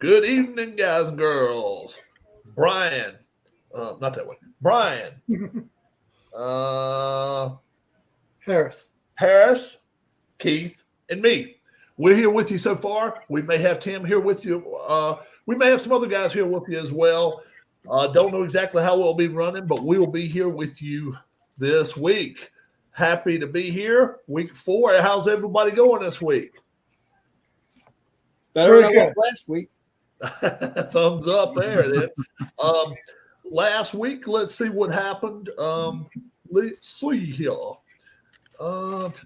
Good evening, guys and girls. Brian, not that way. Brian, uh, Harris. Harris, Keith, and me. We're here with you so far. We may have Tim here with you. We may have some other guys here with you as well. Don't know exactly how we'll be running, but we will be here with you this week. Happy to be here. Week 4. How's everybody going this week? Better than I was last week. Thumbs up there. Then. Last week, let's see what happened. Let's see here. Let's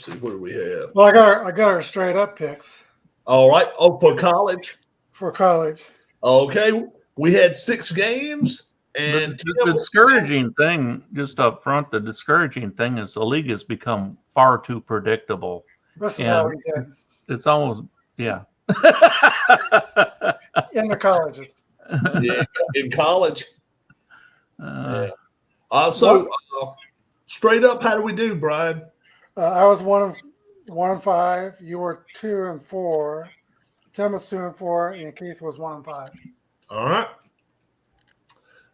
see, what do we have? Well, I got our straight up picks. All right. Oh, for college. For college. Okay. We had 6 games. And the discouraging thing, just up front, the discouraging thing is the league has become far too predictable. This is how we did. It's almost, yeah. In the colleges. Yeah, in college. Yeah. So, straight up, how do we do, Brian? I was 1-5. You were 2-4. Tim was 2-4, and Keith was 1-5. All right.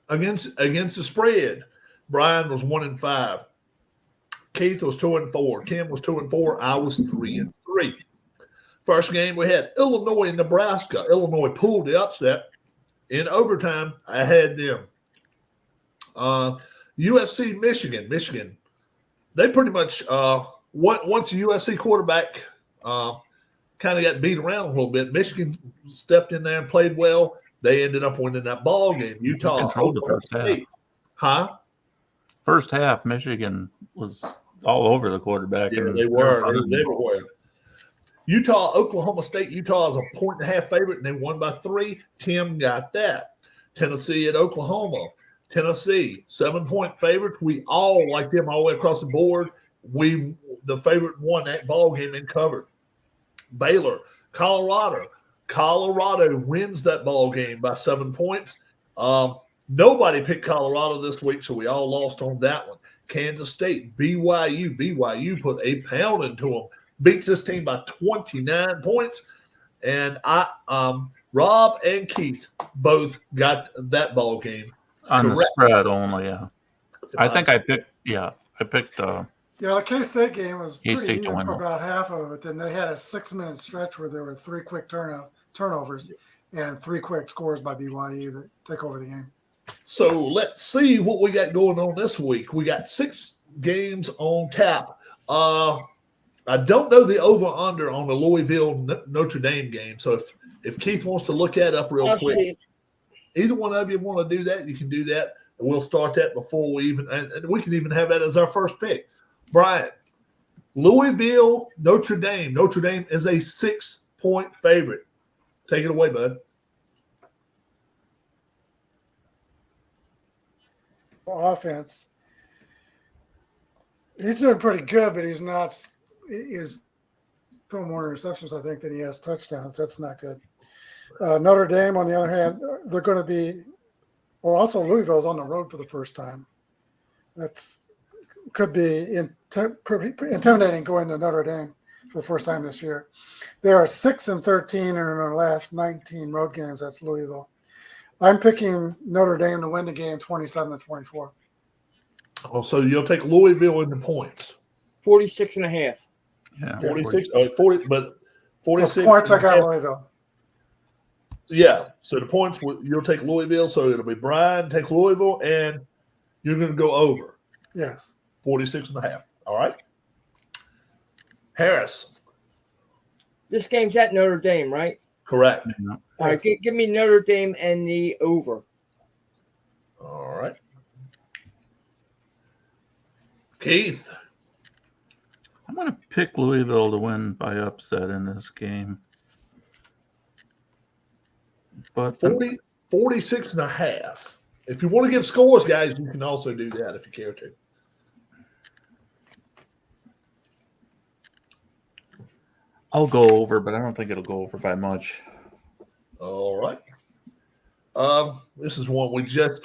Against the spread, Brian was 1-5. Keith was 2-4. Tim was 2-4. I was 3-3. First game we had Illinois and Nebraska. Illinois pulled the upset. In overtime, I had them. USC, Michigan. Michigan, they pretty much once the USC quarterback kind of got beat around a little bit, Michigan stepped in there and played well. They ended up winning that ball game. Utah controlled the first half. Huh? First half, Michigan was all over the quarterback. Yeah, they were. They were. Utah, Oklahoma State. Utah is a 1.5 favorite, and they won by 3. Tim got that. Tennessee at Oklahoma. Tennessee, 7-point favorites. We all like them all the way across the board. The favorite won that ball game and covered. Baylor, Colorado. Colorado wins that ball game by 7 points. Nobody picked Colorado this week, so we all lost on that one. Kansas State, BYU. BYU put a pound into them. Beats this team by 29 points. And Rob and Keith both got that ball game on correct. The spread only, yeah. I think I picked. The K-State game was pretty even win for about half of it. Then they had a 6-minute stretch where there were 3 quick turnovers and 3 quick scores by BYU that take over the game. So let's see what we got going on this week. We got 6 games on tap. I don't know the over-under on the Louisville Notre Dame game. So if Keith wants to look that up real quick, either one of you want to do that, you can do that. And we'll start that before we even – and we can even have that as our first pick. Brian, Louisville, Notre Dame. Notre Dame is a 6-point favorite. Take it away, bud. Offense. He's doing pretty good, but he's not – he's throwing more interceptions, I think, than he has touchdowns. That's not good. Notre Dame, on the other hand, they're going to be – well, also Louisville's on the road for the first time. That's could be intimidating going to Notre Dame for the first time this year. They are 6-13 in their last 19 road games. That's Louisville. I'm picking Notre Dame to win the game 27-24. Oh, so you'll take Louisville in the points. 46.5. Yeah, 46, 40, but 46. The points I got Louisville. Yeah, so the points, you'll take Louisville, so it'll be Brian, take Louisville, and you're going to go over. Yes. 46.5. All right. Harris. This game's at Notre Dame, right? Correct. Yeah. All right, give me Notre Dame and the over. All right. Keith. I'm going to pick Louisville to win by upset in this game. But 46.5. If you want to give scores, guys, you can also do that if you care to. I'll go over, but I don't think it'll go over by much. All right. This is one we just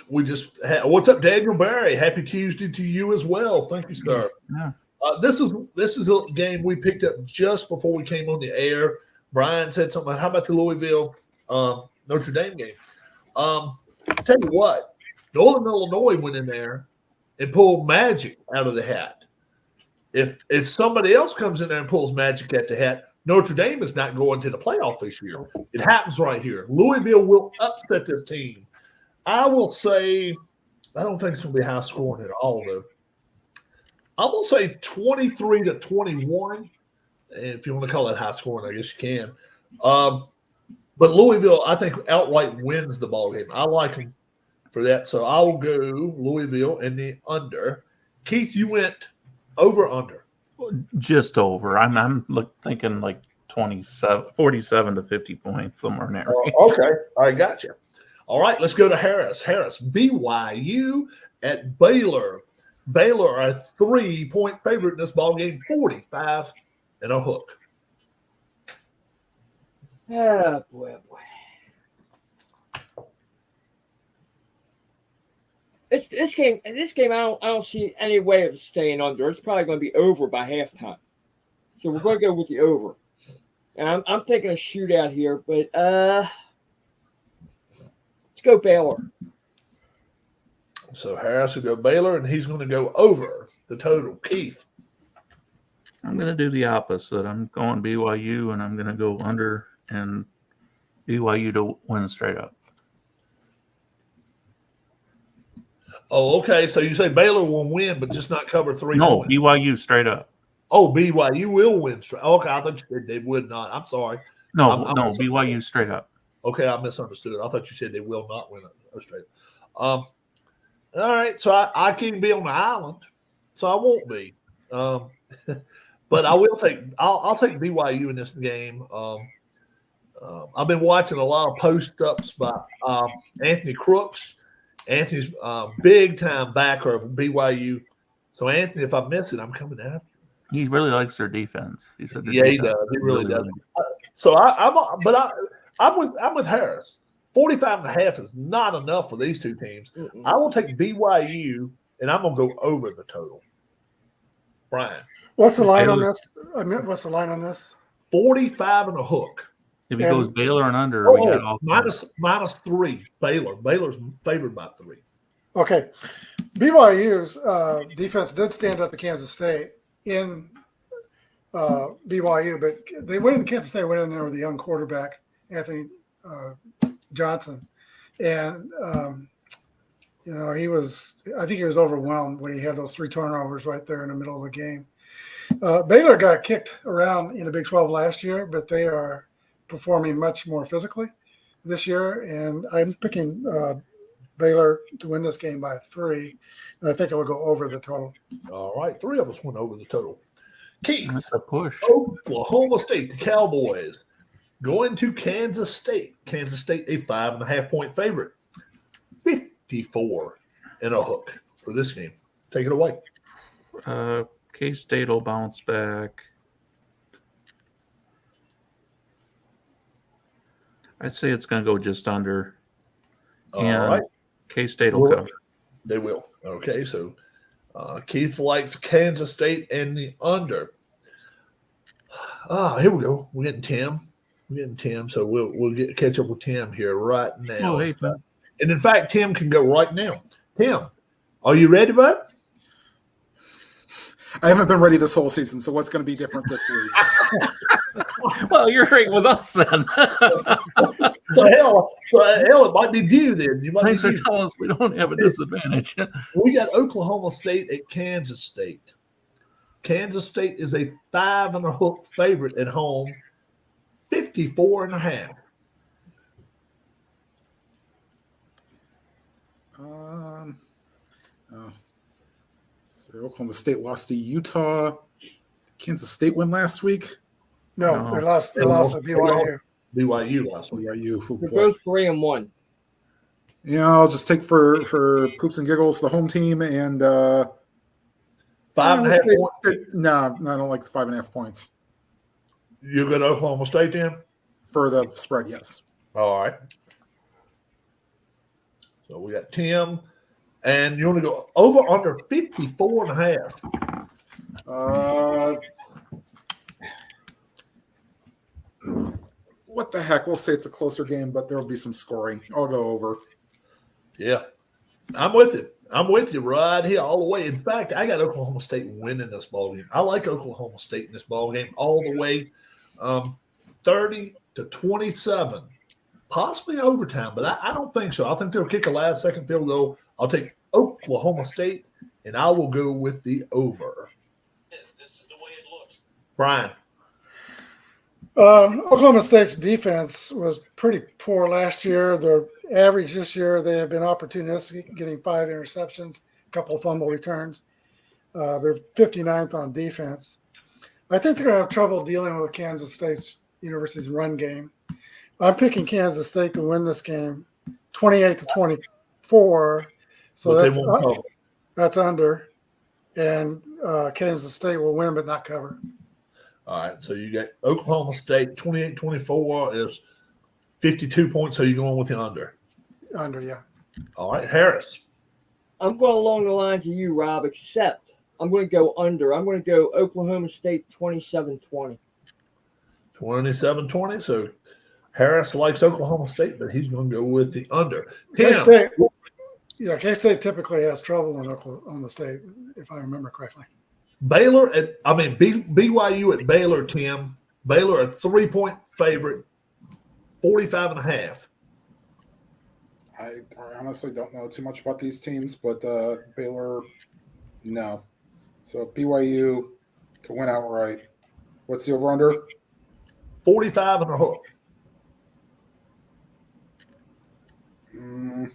had. What's up, Daniel Barry? Happy Tuesday to you as well. Thank you, sir. Yeah. This is a game we picked up just before we came on the air. Brian said something. How about the Louisville Notre Dame game? Tell you what, Northern Illinois went in there and pulled magic out of the hat. If somebody else comes in there and pulls magic at the hat, Notre Dame is not going to the playoff this year. It happens right here. Louisville will upset this team. I will say, I don't think it's going to be high scoring at all, though. I'm going to say 23-21. And if you want to call that high scoring, I guess you can. But Louisville, I think, outright wins the ball game. I like them for that. So I will go Louisville in the under. Keith, you went over under. Just over. I'm thinking like 47 to 50 points, somewhere in there. Okay. I got you. All right, let's go to Harris. Harris, BYU at Baylor. Baylor are a 3-point favorite in this ball game, 45 and a hook. Oh, boy. This game, I don't see any way of staying under. It's probably going to be over by halftime. So we're going to go with the over. And I'm thinking a shootout here, but let's go Baylor. So Harris will go Baylor, and he's going to go over the total. Keith. I'm going to do the opposite. I'm going BYU, and I'm going to go under and BYU to win straight up. Oh, okay. So you say Baylor will win, but just not cover 3 No, points. BYU straight up. Oh, BYU will win. Okay, I thought you said they would not. I'm sorry. No, I'm BYU straight up. Okay, I misunderstood. I thought you said they will not win it straight. All right, so I can't be on the island, so I won't be. But I will take. I'll take BYU in this game. I've been watching a lot of post ups by Anthony Crooks. Anthony's big time backer of BYU. So Anthony, if I miss it, I'm coming after you. He really likes their defense. He said, Yeah, he does. He really does. So I'm with Harris. 45.5 is not enough for these two teams. I will take BYU, and I'm going to go over the total. Brian. What's the line on this? What's the line on this? 45 and a hook. If he goes Baylor and under, we got all minus 3. Baylor's favored by 3. Okay. BYU's defense did stand up to Kansas State in BYU, but they went in Kansas State, went in there with a young quarterback, Anthony Johnson. And, I think he was overwhelmed when he had those 3 turnovers right there in the middle of the game. Baylor got kicked around in the Big 12 last year, but they are performing much more physically this year. And I'm picking Baylor to win this game by 3. And I think it will go over the total. All right. 3 of us went over the total. Keith. That's a push. Oklahoma State, the Cowboys, going to Kansas State. Kansas State, a 5.5-point favorite. 54 and a hook for this game. Take it away. K-State will bounce back. I'd say it's going to go just under. All right. K-State will cover. They will. Okay, so Keith likes Kansas State and the under. Here we go. We're getting Tim. So we'll catch up with Tim here right now. Oh, hey, man. And in fact, Tim can go right now. Tim, are you ready, bud? I haven't been ready this whole season, so what's going to be different this week? Well, you're right with us then. So hell, it might be due then. You might Thanks be for due. telling us we don't have a disadvantage. We got Oklahoma State at Kansas State. Kansas State is a 5 and a hook favorite at home, 54.5. So Oklahoma State lost to Utah. Kansas State won last week. No, No. they lost to BYU. BYU last week. BYU. We're both 3-1. Yeah, I'll just take for poops and giggles the home team and 5.5 points. No, I don't like the 5.5 points You got Oklahoma State then? for the spread. Yes. All right. So we got Tim. And you want to go over under 54.5. What the heck? We'll say it's a closer game, but there will be some scoring. I'll go over. Yeah, I'm with you. I'm with you right here all the way. In fact, I got Oklahoma State winning this ball game. I like Oklahoma State in this ball game all the way, 30-27, possibly overtime, but I don't think so. I think they'll kick a last-second field goal. I'll take Oklahoma State, and I will go with the over. This is the way it looks. Brian. Oklahoma State's defense was pretty poor last year. Their average this year, they have been opportunistic, getting 5 interceptions, a couple of fumble returns. They're 59th on defense. I think they're going to have trouble dealing with Kansas State's University's run game. I'm picking Kansas State to win this game, 28-24. So But that's under, and Kansas State will win but not cover. all right, so you got Oklahoma State 28-24 is 52 points, so you're going with the under. Under, yeah. All right, Harris. I'm going along the lines of you, Rob, except I'm going to go under. I'm going to go Oklahoma State 27-20. 27-20. So Harris likes Oklahoma State, but he's going to go with the under. Tim, K-State typically has trouble in Oklahoma State, if I remember correctly. BYU at Baylor, Tim. Baylor a 3-point favorite, 45.5. I honestly don't know too much about these teams, but Baylor, no. So BYU to win outright. What's the over-under? 45 and a hook.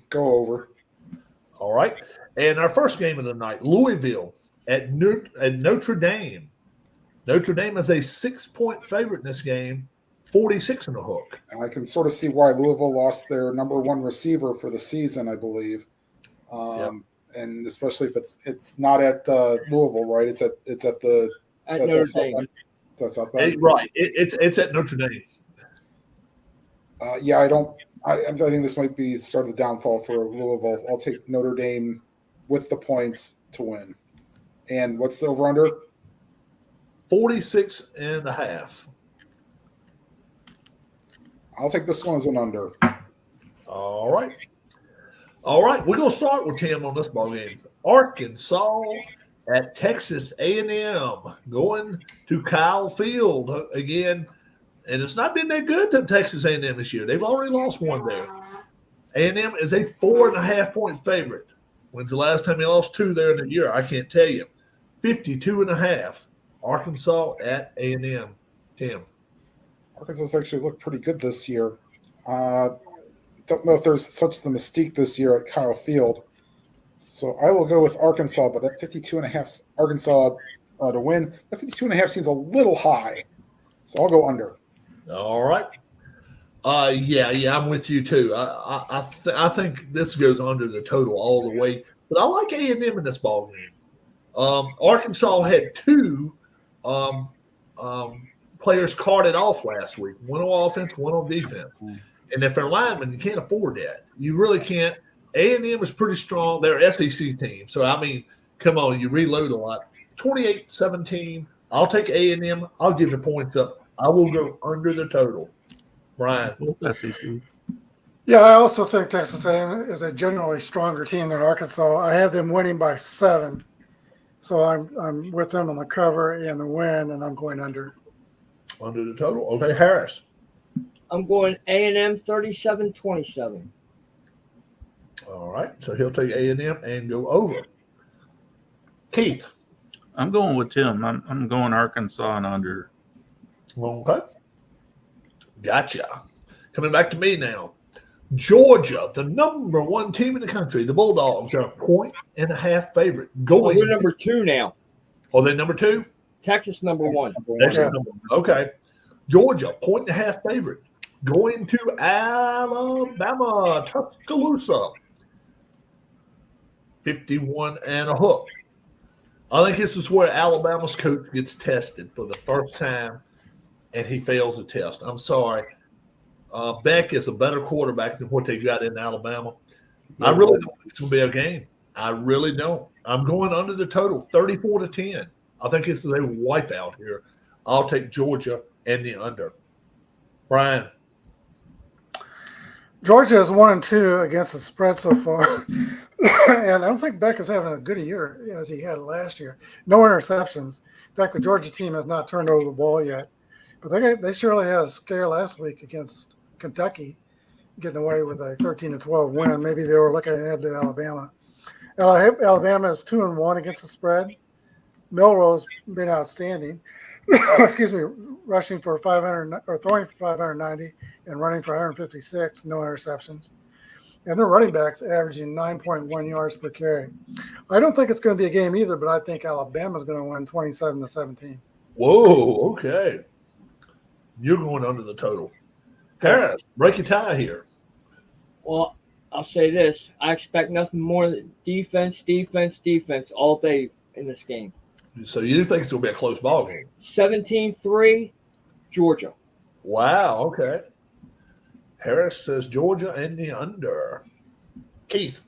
Go over. All right. And our first game of the night, Louisville at Notre Dame. Notre Dame is a 6-point favorite in this game, 46 and a hook. And I can sort of see why Louisville lost their number one receiver for the season, I believe. And especially if it's not at Louisville, right? It's at Notre Dame. South Bend. Right. It's at Notre Dame. I think this might be the start of the downfall for Louisville. I'll take Notre Dame with the points to win. And what's the over-under? 46 and a half. I'll take this one as an under. All right. We're going to start with Tim on this ball game. Arkansas at Texas A&M, going to Kyle Field again. And it's not been that good to Texas A&M this year. They've already lost one there. A&M is a 4.5-point favorite. When's the last time they lost 2 there in the year? I can't tell you. 52.5. Arkansas at A&M. Tim. Arkansas actually looked pretty good this year. Don't know if there's such the mystique this year at Kyle Field. So I will go with Arkansas, but at 52.5, Arkansas to win. That 52.5 seems a little high. So I'll go under. All right. Yeah, I'm with you too. I think this goes under the total all the way. But I like A&M in this ball game. Arkansas had 2 players carted off last week. One on offense, one on defense. And if they're linemen, you can't afford that. You really can't. A&M is pretty strong. They're an SEC team. So, I mean, come on, you reload a lot. 28-17. I'll take A&M. I'll give the points up. I will go under the total. Brian. SEC. Yeah, I also think Texas A&M is a generally stronger team than Arkansas. I have them winning by 7. So I'm with them on the cover and the win, and I'm going under. Under the total. Okay, Harris. I'm going A&M 37-27. All right. So he'll take A&M and go over. Keith. I'm going with Tim. I'm going Arkansas and under. Okay. Gotcha. Coming back to me now. Georgia, the number 1 team in the country, the Bulldogs are a 1.5 favorite. Going. We're number 2 now. Are they number 2? Texas number 1. Texas number 1. Okay. Georgia, 1.5 favorite. Going to Alabama, Tuscaloosa. 51 and a hook. I think this is where Alabama's coach gets tested for the first time, and he fails the test. I'm sorry. Beck is a better quarterback than what they got in Alabama. I really don't think it's going to be a game. I really don't. I'm going under the total, 34-10. I think this is a wipeout here. I'll take Georgia and the under. Brian. Georgia is 1-2 against the spread so far, and I don't think Beck is having a good year as he had last year. No interceptions. In fact, the Georgia team has not turned over the ball yet, but they surely had a scare last week against Kentucky, getting away with a 13-12 win. Maybe they were looking ahead to Alabama. Alabama is 2-1 against the spread. Milrose been outstanding. Excuse me, rushing for 500 or throwing for 590 and running for 156, no interceptions. And their running backs averaging 9.1 yards per carry. I don't think it's going to be a game either, but I think Alabama's going to win 27-17. Whoa, okay. You're going under the total. Harris, break your tie here. Well, I'll say this. I expect nothing more than defense all day in this game. So you think it's going to be a close ball game? 17-3, Georgia. Wow, okay. Harris says Georgia and the under. Keith.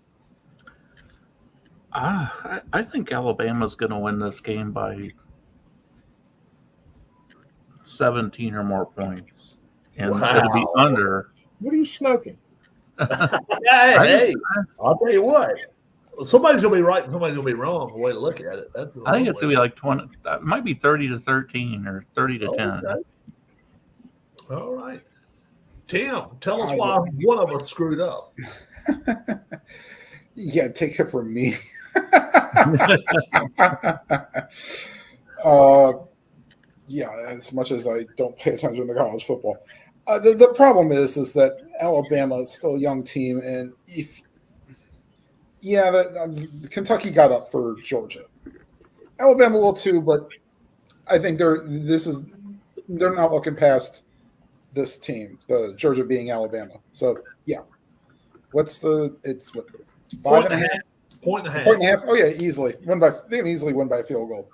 I think Alabama's going to win this game by 17 or more points. And it'll be under. What are you smoking? Hey, I'll tell you what. Somebody's going to be right and somebody's going to be wrong the way to look at it. I think it's going to be like 20. It might be 30-13 or 30-10. Okay. All right. Tim, tell us why one of us screwed up. Yeah, take it from me. Yeah, as much as I don't pay attention to college football. The problem is that Alabama is still a young team, and Kentucky got up for Georgia. Alabama will too, but I think they're not looking past this team, the Georgia being Alabama. So yeah, it's 5.5? Point and a half. Point and a half. Oh yeah, easily they can easily win by a field goal.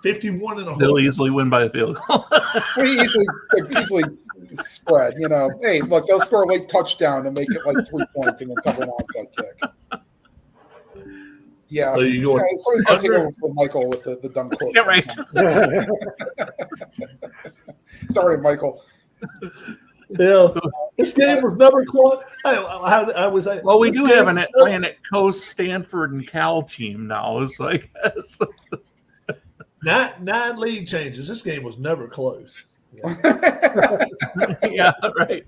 51 and a They'll half. easily win by a field goal. Easily spread. Hey, look, they'll score a late touchdown and make it like 3 points and then cover an onside kick. Yeah. So you go It's always going to take over for Michael with the dumb quotes. Yeah, right. Sorry, Michael. Yeah, this game was never close. I was. Well, we this do game- have an Atlantic Coast, Stanford, and Cal team now, so I guess. Nine league changes. This game was never close. Yeah, right.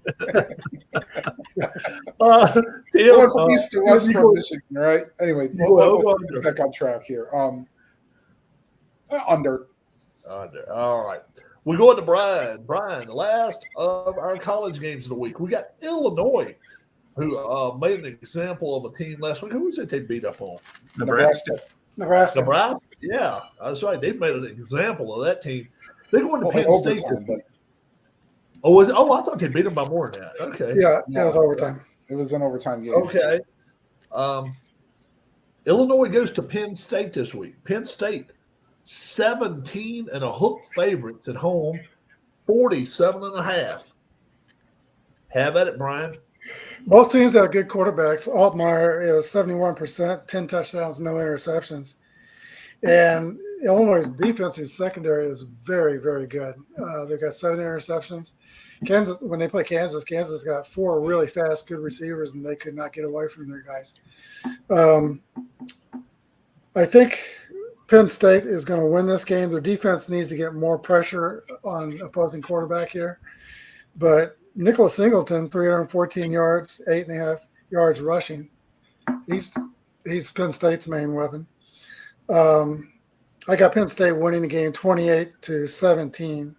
Tim, Going from east to west you from go- Michigan, right? Anyway, you go let's under. get back on track here. Under. Under. All right. We go to Brian. Brian, the last of our college games of the week. We got Illinois, who made an example of a team last week. Who was it they beat up on? Nebraska. Nebraska. Nebraska? Yeah, that's right. They made an example of that team. They're going to Well, Penn State overtime, this but week. Oh, was it? Oh, I thought they beat them by more than that. Okay. Yeah, that was overtime. it was an overtime game. Okay. Illinois goes to Penn State this week. Penn State, 17 and a hook favorites at home, 47.5. Have at it, Brian. Both teams have good quarterbacks. Altmaier is 71%, 10 touchdowns, no interceptions. And Illinois' defensive secondary is very, very good. They've got 7 interceptions. Kansas, when they play Kansas got 4 really fast, good receivers, and they could not get away from their guys. I think Penn State is going to win this game. Their defense needs to get more pressure on opposing quarterback here. But Nicholas Singleton, 314 yards, 8.5 yards rushing. He's Penn State's main weapon. I got Penn State winning the game 28-17.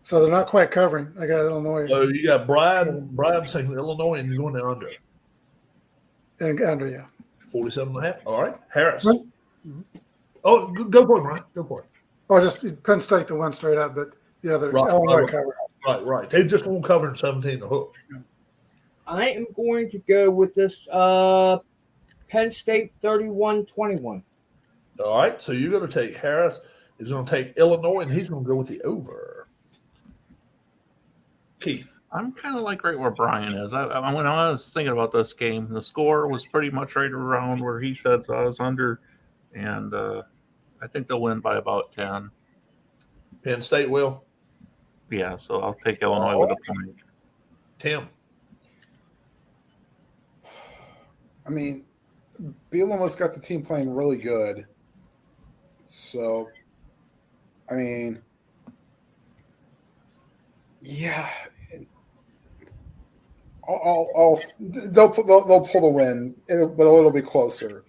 So they're not quite covering. I got Illinois So you got Brian saying Illinois, and you're going there under and under you. 47.5. All right. Harris. Right. Oh, go for it, Brian. Go for it. Well, just Penn State to win straight up, but the other Right, Illinois right. cover. Right. They just won't cover in 17 the hook. I am going to go with this Penn State 31-21. All right. So you're going to take Harris. He's going to take Illinois, and he's going to go with the over. Keith. I'm kind of like right where Brian is. When I was thinking about this game, the score was pretty much right around where he said, so I was under. And I think they'll win by about 10. Penn State will. Yeah, so I'll take Illinois with a point. Tim. I mean, Bielema's got the team playing really good. So, I mean, yeah, they'll pull the win, but it'll be closer.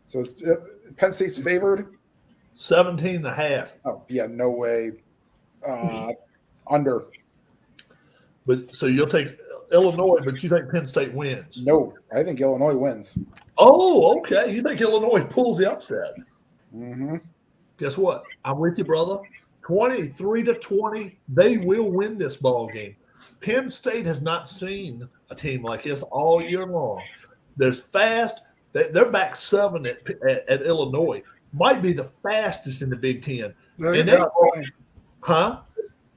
So Penn State's favored. 17.5. Oh yeah, no way. Under. But so you'll take Illinois, but you think Penn State wins? No, I think Illinois wins. Oh, okay. You think Illinois pulls the upset? Mm-hmm. Guess what? I'm with you, brother. 23-20. They will win this ball game. Penn State has not seen a team like this all year long. They're fast. They're back 7 at Illinois. Might be the fastest in the Big Ten. They're outstanding. Huh?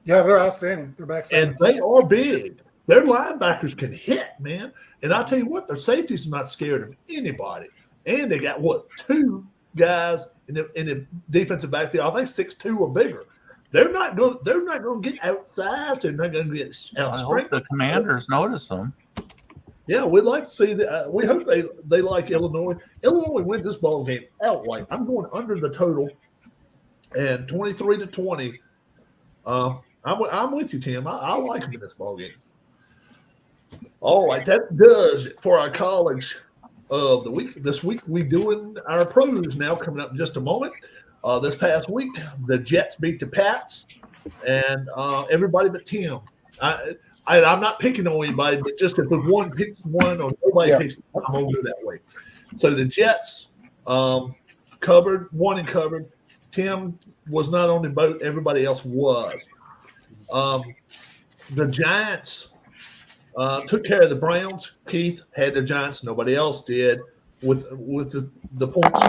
Yeah, they're outstanding. They're back 7. And they are big. Their linebackers can hit, man. And I'll tell you what, their safeties are not scared of anybody. And they got, 2 guys in the defensive backfield. I think 6'2" or bigger. They're not going to get outsized. They're not going to get I hope outstrength. the Commanders notice them. Yeah, we'd like to see that. We hope they like Illinois. Illinois wins this ball game outright. I'm going under the total, and 23-20. I'm with you, Tim. I like them in this ball game. All right, that does it for our college of the week. This week we doing our pros now coming up in just a moment. This past week the Jets beat the Pats, and everybody but Tim. I'm not picking on anybody, but just if one picks one or nobody picks, I'm going to go that way. So the Jets covered, won and covered. Tim was not on the boat. Everybody else was. The Giants took care of the Browns. Keith had the Giants. Nobody else did with the points.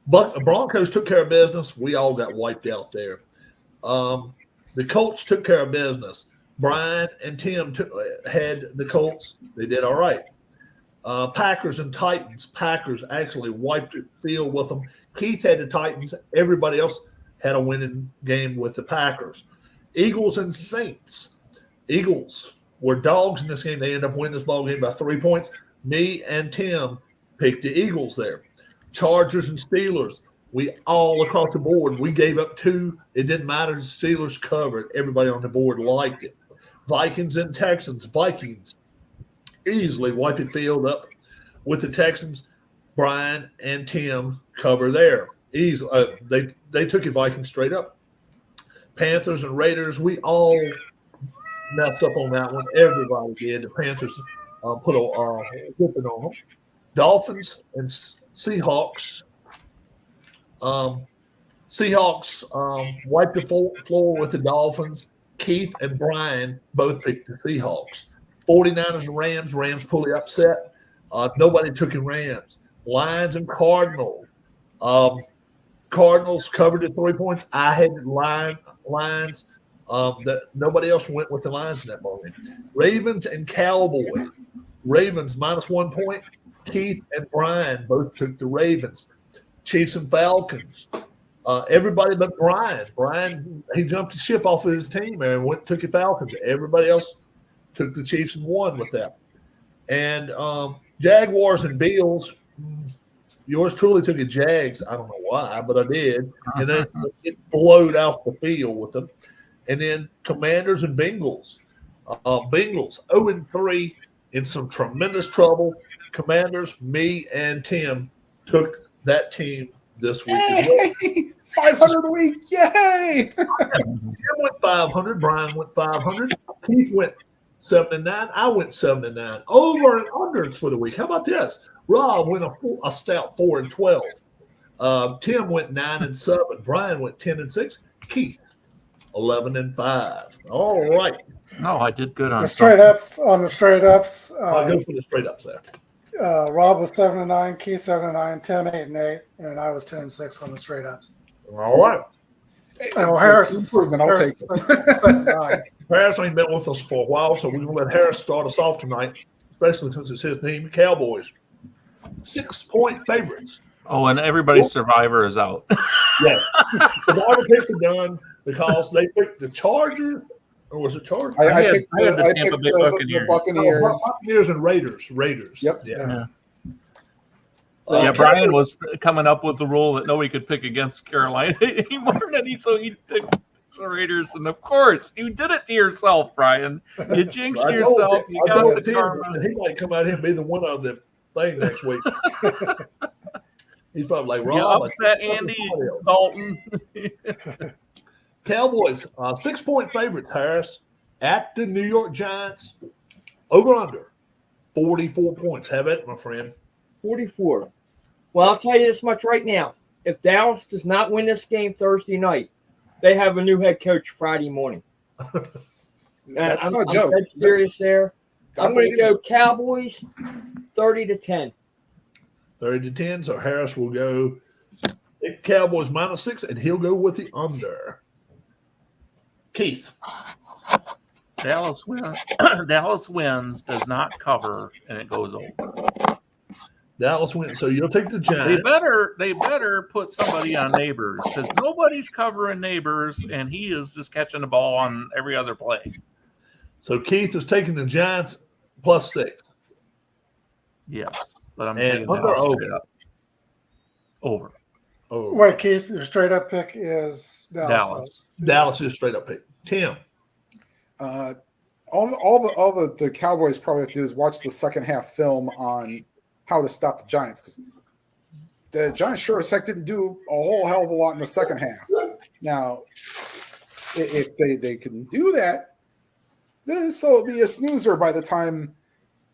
But the Broncos took care of business. We all got wiped out there. The Colts took care of business. Brian and Tim had the Colts. They did all right. Packers and Titans. Packers actually wiped the field with them. Keith had the Titans. Everybody else had a winning game with the Packers. Eagles and Saints. Eagles were dogs in this game. They ended up winning this ball game by 3 points. Me and Tim picked the Eagles there. Chargers and Steelers. We all across the board, we gave up 2. It didn't matter. The Steelers covered. Everybody on the board liked it. Vikings and Texans. Vikings easily wiped the field up with the Texans. Brian and Tim cover there. Easily. They took the Vikings straight up. Panthers and Raiders, we all messed up on that one. Everybody did. The Panthers put a whipping on them. Dolphins and Seahawks. Seahawks wiped the floor with the Dolphins. Keith and Brian both picked the Seahawks. 49ers and Rams. Rams fully upset. Nobody took in Rams. Lions and Cardinals. Cardinals covered the 3 points. I had Lions. That nobody else went with the Lions in that ball game. Ravens and Cowboys. Ravens -1 point. Keith and Brian both took the Ravens. Chiefs and Falcons. Everybody but Brian. Brian, he jumped the ship off of his team and took the Falcons. Everybody else took the Chiefs and won with that. And Jaguars and Bills. Yours truly took the Jags. I don't know why, but I did. And then it flowed off the field with them. And then Commanders and Bengals. Bengals 0-3 in some tremendous trouble. Commanders, me and Tim took that team this week. Yay! 500 a week. Yay! Tim went 500. Brian went 500. Keith went 7-9. I went 7-9. Over and unders for the week. How about this? Rob went a stout 4-12. Tim went 9-7. Brian went 10-6. Keith 11-5. All right. No, I did good on The straight ups. I'll go for the straight ups there. Rob was 7-9, Keith 7-9, Tim 8-8, and I was 10-6 on the straight ups. All right. And Harris is improvement. I'll take it. 7-9. Harris ain't been with us for a while, so we're going to let Harris start us off tonight, especially since it's his team, Cowboys. 6-point favorites Oh, and everybody's survivor is out. Yes. Survivor picks are done because they picked the Chargers, or was it Chargers? I had picked the I Tampa picked Bay the Buccaneers. Buccaneers. Buccaneers and Raiders. Yep. Yeah. Yeah, Brian was coming up with the rule that nobody could pick against Carolina anymore, and so he took the Raiders. And of course, you did it to yourself, Brian. You jinxed I yourself. You I got told the Tim karma. that he might come out here and be the winner of the thing next week. He's probably like, You Rob. upset Andy Dalton. Cowboys, 6-point favorites, Harris, at the New York Giants. Over under 44 points. Have it, my friend. 44. Well, I'll tell you this much right now. If Dallas does not win this game Thursday night, they have a new head coach Friday morning. That's I'm, not a joke. I'm dead serious there. I'm going to believe go Cowboys 30-10. 30-10. So Harris will go Cowboys -6, and he'll go with the under. Keith. Dallas wins. Dallas wins, does not cover, and it goes over. Dallas wins. So you'll take the Giants. They better put somebody on Neighbors because nobody's covering Neighbors, and he is just catching the ball on every other play. So Keith is taking the Giants +6. Yes, but I'm And taking under Dallas over. straight up. Over. Oh, Wait, Keith, your straight up pick is Dallas. Dallas. Dallas is straight up pick. Tim. All the Cowboys probably have to do is watch the second half film on how to stop the Giants, because the Giants sure as heck didn't do a whole hell of a lot in the second half. Now, if they can do that, this will be a snoozer by the time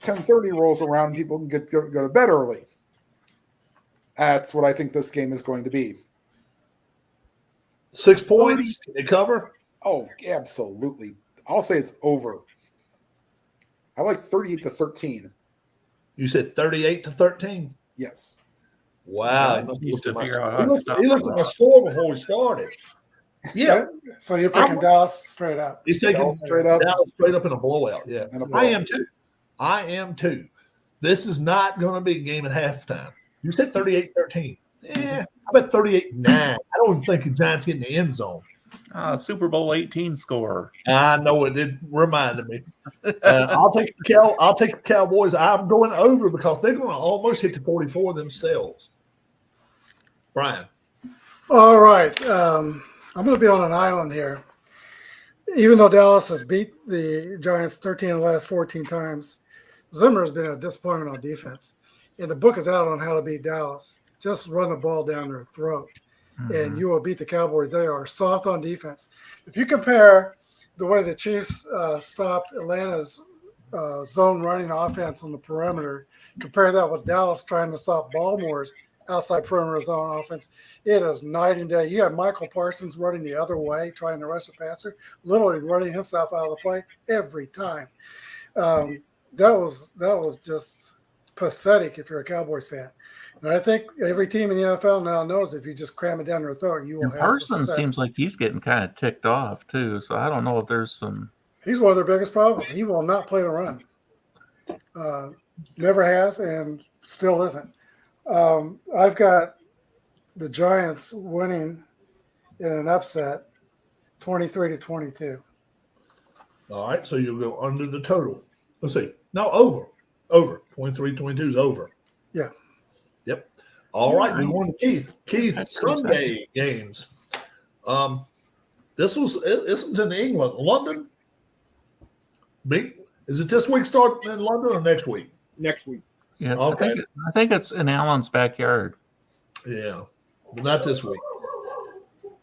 10:30 rolls around and people can go to bed early. That's what I think this game is going to be. 6 points. Can they cover? Oh, absolutely. I'll say it's over. I like 38-13. You said 38-13. Yes. Wow. Yeah, he needs to figure out how He to looked, stop he looked that. at my score before we started. Yeah. So you're picking I'm- Dallas straight up. He's taking Dallas straight up. Dallas straight up in a blowout. Yeah. In a I am too. I am too. This is not going to be a game at halftime. You said 38-13. Yeah. I bet 38-9. I don't even think the Giants get in the end zone. Super Bowl 18 score. I know it did reminded me. I'll take the Cowboys. I'm going over because they're going to almost hit the 44 themselves. Brian. All right. I'm going to be on an island here. Even though Dallas has beat the Giants 13 of the last 14 times, Zimmer has been a disappointment on defense. And the book is out on how to beat Dallas. Just run the ball down their throat, and you will beat the Cowboys. They are soft on defense. If you compare the way the Chiefs stopped Atlanta's zone running offense on the perimeter, compare that with Dallas trying to stop Baltimore's outside perimeter zone offense, it is night and day. You have Michael Parsons running the other way, trying to rush the passer, literally running himself out of the play every time. That was just pathetic if you're a Cowboys fan. And I think every team in the NFL now knows if you just cram it down their throat, you will And have Parsons success. seems like he's getting kind of ticked off too. So I don't know if there's some. He's one of their biggest problems. He will not play the run. Never has and still isn't. I've got the Giants winning in an upset, 23-22. All right, so you'll go under the total. Let's see. No, over. Over. 23-22 is over. Yeah. Yep. All right, we won to Keith. Keith, That's pretty Sunday games. This was in England. London. Big. Is it this week starting in London or next week? Next week. Yeah, Okay. I think it's in Allen's backyard. Yeah, but not this week.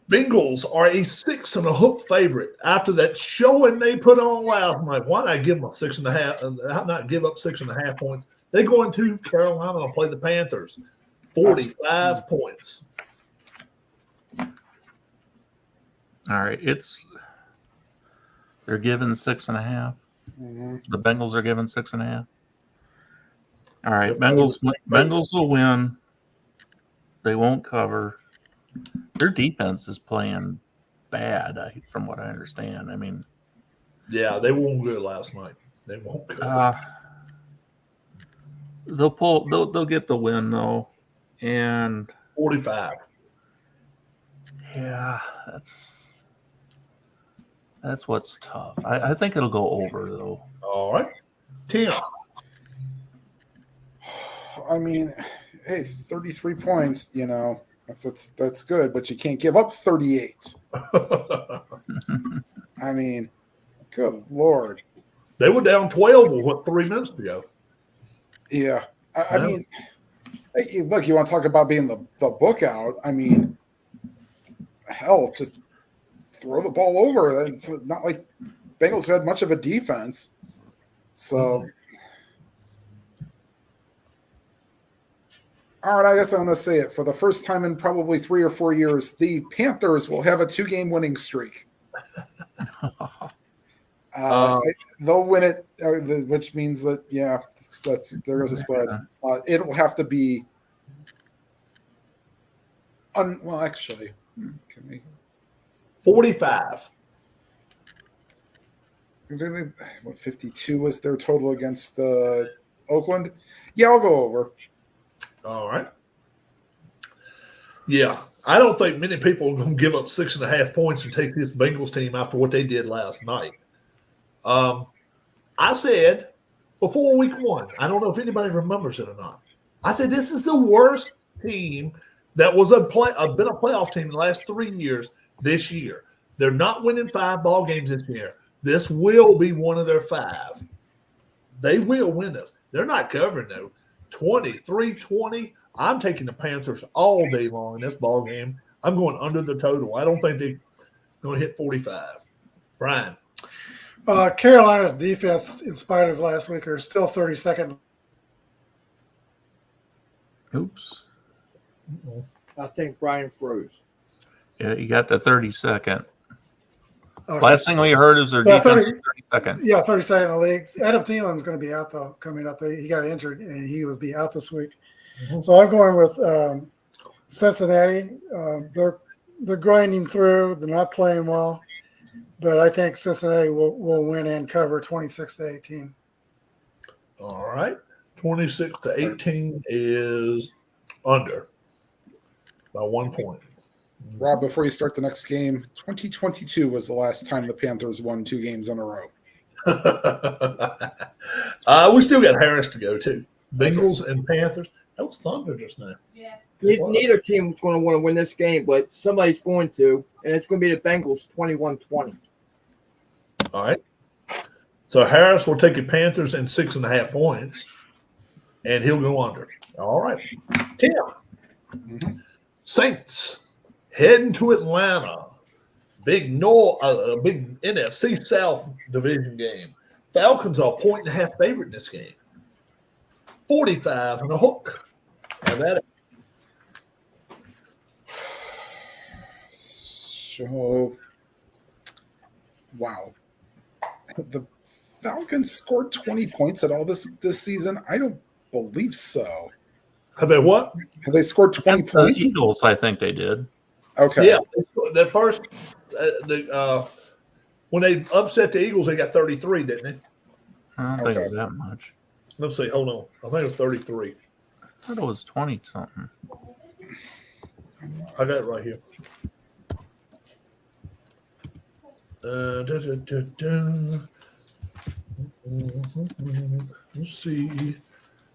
Bengals are a 6.5 favorite after that showing they put on last night. Why not give them a 6.5 and not give up 6.5 points? They're going to Carolina to play the Panthers. 45 points. All right, they're given 6.5. The Bengals are given 6.5. All right, Bengals will win. They won't cover. Their defense is playing bad, from what I understand. I mean, Yeah, they won't good last night. They won't good. they'll get the win though. And 45. yeah, that's what's tough. I think it'll go over though. All right. Tim. I mean, hey, 33 points, that's good, but you can't give up 38. I mean, good Lord. They were down 12 with what 3 minutes to go. Yeah. I Yeah. mean, hey, look, you want to talk about being the book out. I mean, hell, just throw the ball over. It's not like Bengals had much of a defense. So, all right, I guess I'm going to say it. For the first time in probably 3 or 4 years, the Panthers will have a 2-game winning streak. They'll win it, which means that, there goes the spread. It will have to be actually, can we? 45. What 52 was their total against Oakland? Yeah, I'll go over. All right. Yeah. I don't think many people are going to give up 6.5 points and take this Bengals team after what they did last night. I said before week 1, I don't know if anybody remembers it or not. I said this is the worst team that was been a playoff team in the last 3 years this year. They're not winning 5 ball games this year. This will be one of their 5. They will win this. They're not covering though. 23-20. I'm taking the Panthers all day long in this ball game. I'm going under the total. I don't think they're going to hit 45. Brian. Carolina's defense, in spite of last week, are still 32nd. Oops. I think Brian froze. Yeah, you got the 32nd. Okay. Last thing we heard is their Yeah, defense 30 is 32nd. Yeah, 32nd in the league. Adam Thielen's going to be out, though, coming up. He got injured, and he will be out this week. So I'm going with Cincinnati. They're grinding through. They're not playing well. But I think Cincinnati will win and cover 26-18. All right. 26-18 is under by 1 point. Rob, before you start the next game, 2022 was the last time the Panthers won 2 games in a row. We still got Harris to go too. Bengals and Panthers. That was Thunder just now. Yeah. Neither team is going to want to win this game, but somebody's going to, and it's going to be the Bengals 21-20. All right. So Harris will take the Panthers and 6.5 points, and he'll go under. All right. Tim. Saints heading to Atlanta. Big NFC South division game. Falcons are 1.5 favorite in this game. 45 and a hook. Have at it. So, wow. The Falcons scored 20 points at all this season? I don't believe so. Have they what? Have they scored 20 Against the points? Eagles, I think they did. Okay. Yeah. The first, when they upset the Eagles, they got 33, didn't they? I don't think it was that much. Let's see. Hold on. I think it was 33. I thought it was 20 something. I got it right here. Let's see.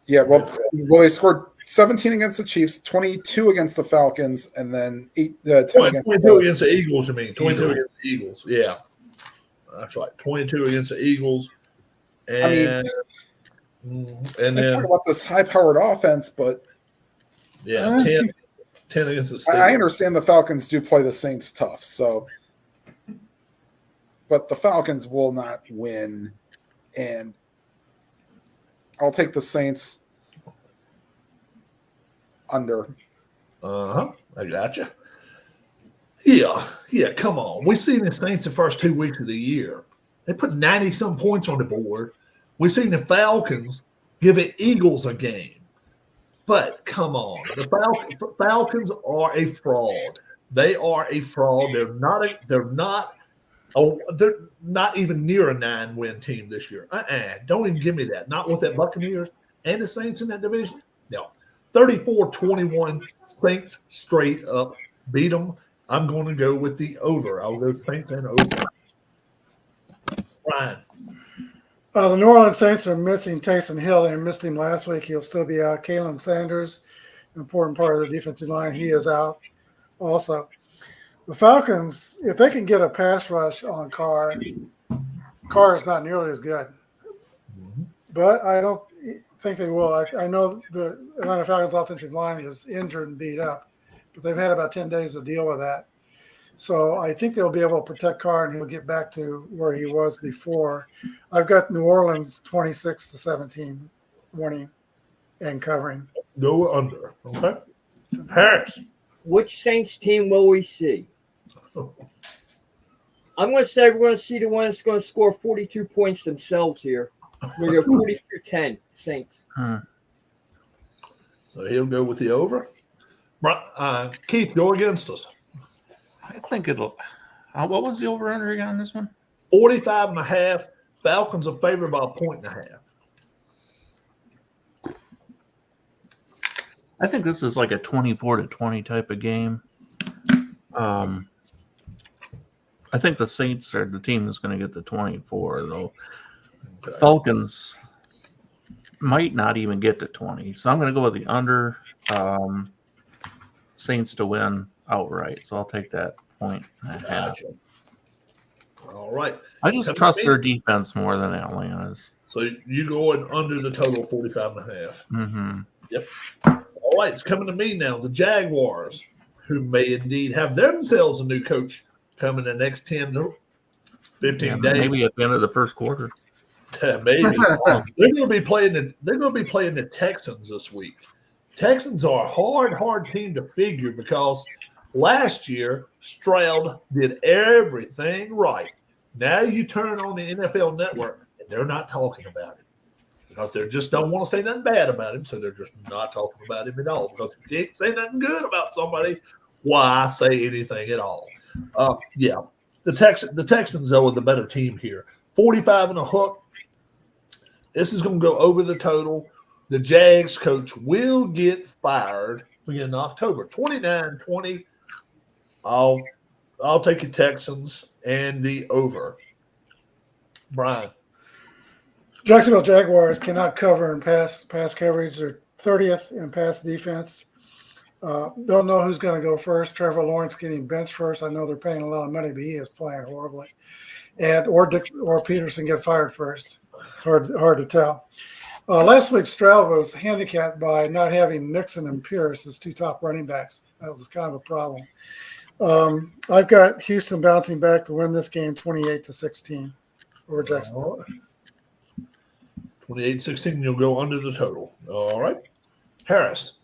Yeah, well, they scored 17 against the Chiefs, 22 against the Falcons, and then 10 against 22 against the Eagles, you mean. 22 against the Eagles. Yeah. That's right. 22 against the Eagles. And, and I then, talk about this high-powered offense, but yeah, 10 against the Steelers. I understand the Falcons do play the Saints tough, so but the Falcons will not win, and I'll take the Saints under. I gotcha. Yeah, come on. We've seen the Saints the first 2 weeks of the year. They put 90-some points on the board. We've seen the Falcons give the Eagles a game. But come on. The Falcons are a fraud. They are a fraud. They're not even near a 9-win team this year. Don't even give me that. Not with that Buccaneers and the Saints in that division. No. 34-21, Saints straight up beat them. I'm going to go with the over. I'll go Saints and over. Ryan. The New Orleans Saints are missing Taysom Hill. They missed him last week. He'll still be out. Kalen Sanders, an important part of the defensive line, he is out also. The Falcons, if they can get a pass rush on Carr is not nearly as good. But I don't think they will. I know the Atlanta Falcons offensive line is injured and beat up, but they've had about 10 days to deal with that. So I think they'll be able to protect Carr and he'll get back to where he was before. I've got New Orleans 26-17 winning and covering. Go under. Okay. Harris. Which Saints team will we see? I'm going to say we're going to see the one that's going to score 42 points themselves here. We're going to go 42-10 Saints. So he'll go with the over. Keith, go against us. I think it'll. What was the over under again on this one? 45.5. Falcons are favored by 1.5. I think this is like a 24-20 type of game. I think the Saints are the team that's going to get the 24, though. Okay. Falcons might not even get to 20. So I'm going to go with the under. Saints to win outright. So I'll take that point and a half. Gotcha. All right. I just trust their defense more than Atlanta's. So you going under the total 45.5. Mm-hmm. Yep. All right. It's coming to me now. The Jaguars, who may indeed have themselves a new coach coming the next 10 to 15 days. Maybe at the end of the first quarter. Maybe. They're going to be playing the Texans this week. Texans are a hard team to figure because last year Stroud did everything right. Now you turn on the NFL Network and they're not talking about it because they just don't want to say nothing bad about him, so they're just not talking about him at all. Because if you can't say nothing good about somebody, why say anything at all? Yeah, the Texans though are the better team here. 45 and a hook. This is going to go over the total. The Jags coach will get fired in October. 29-20. I'll take the Texans and the over. Brian. Jacksonville Jaguars cannot cover in pass coverage. They're 30th in pass defense. Don't know who's going to go first. Trevor Lawrence getting benched first. I know they're paying a lot of money, but he is playing horribly. Or Peterson get fired first. It's hard to tell. Last week, Stroud was handicapped by not having Mixon and Pierce as two top running backs. That was kind of a problem. I've got Houston bouncing back to win this game 28-16 over Jacksonville. 28-16, you'll go under the total. All right. Harris.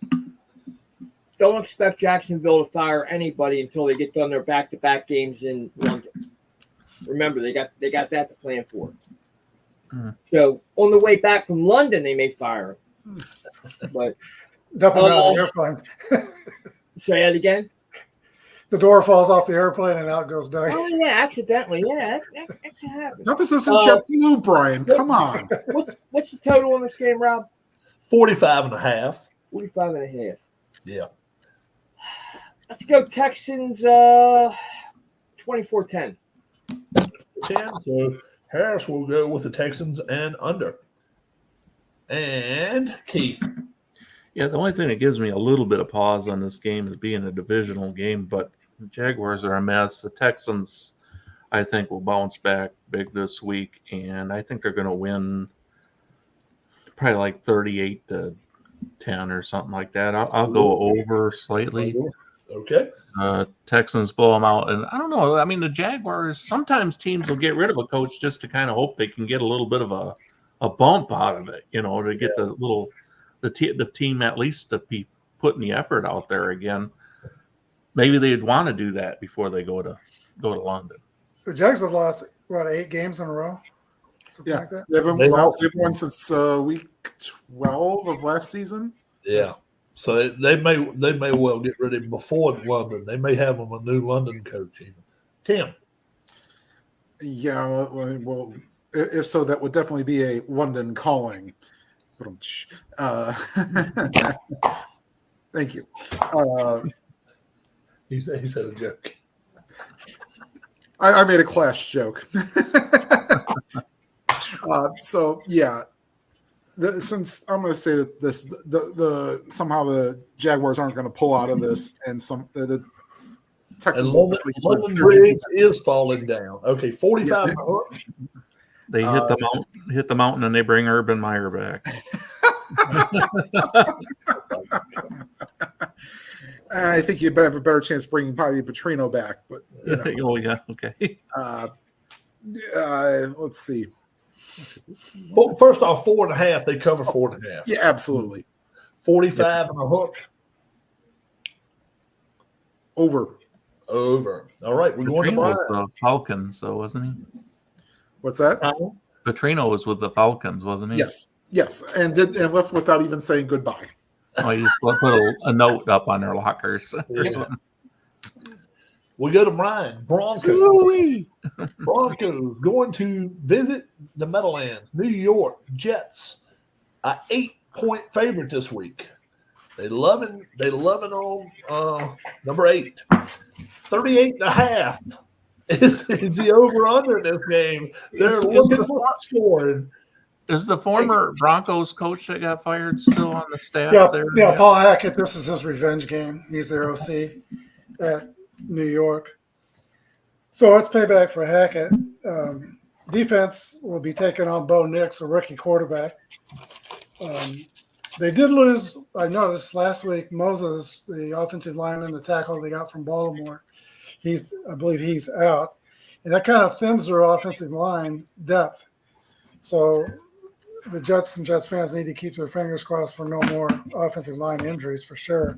Don't expect Jacksonville to fire anybody until they get done their back-to-back games in London. Remember, they got that to plan for. So on the way back from London, they may fire him. But Dumping out of the airplane. say that again. The door falls off the airplane and out goes Doug. Oh yeah, accidentally. Yeah, that can happen. Now this isn't JetBlue, Brian. Come on. What's the total on this game, Rob? 45.5. 45.5. Yeah. Let's go Texans 24-10. 10. So Harris will go with the Texans and under. And Keith. Yeah, the only thing that gives me a little bit of pause on this game is being a divisional game, but the Jaguars are a mess. The Texans, I think, will bounce back big this week, and I think they're going to win probably like 38-10 or something like that. I'll go over slightly. Okay. Texans blow them out, and I don't know. I mean, the Jaguars, sometimes teams will get rid of a coach just to kind of hope they can get a little bit of a bump out of it, to get the team at least to be putting the effort out there again. Maybe they'd want to do that before they go to London. The Jags have lost 8 games in a row, something like that. They've won since week 12 of last season. Yeah. So they may well get rid of him before London. They may have him a new London coach even. Tim. Yeah, well, if so, that would definitely be a London calling. Thank you. He said a joke. I made a Clash joke. So yeah, since I'm going to say that the somehow the Jaguars aren't going to pull out of this, and the Texans And will London definitely Bridge is falling down. Okay, 45 Yeah. and a hook. They hit the mountain, and they bring Urban Meyer back. I think you'd have a better chance bringing probably Petrino back, but you know. Oh yeah, okay. Let's see. Well, first off, 4.5. They cover 4.5. Yeah, absolutely. 45 and a hook. Over. Over. All right, we're going to Petrino Brian. was the Falcons, so wasn't he? What's that? Petrino was with the Falcons, wasn't he? Yes, and left without even saying goodbye. Oh, he just put a note up on their lockers. Yeah. We go to Brian. Broncos. Ooh-wee. Broncos going to visit the Meadowlands. New York Jets, an 8-point favorite this week. They love it on number 8. 38.5 is the over under in this game. They're looking for scoring. Is the former Broncos coach that got fired still on the staff there? Yeah, Paul Hackett. This is his revenge game. He's their OC at New York. So it's payback for Hackett. Defense will be taking on Bo Nix, a rookie quarterback. They did lose, I noticed last week, Moses, the offensive lineman, the tackle they got from Baltimore. I believe he's out. And that kind of thins their offensive line depth. So the Jets and Jets fans need to keep their fingers crossed for no more offensive line injuries for sure.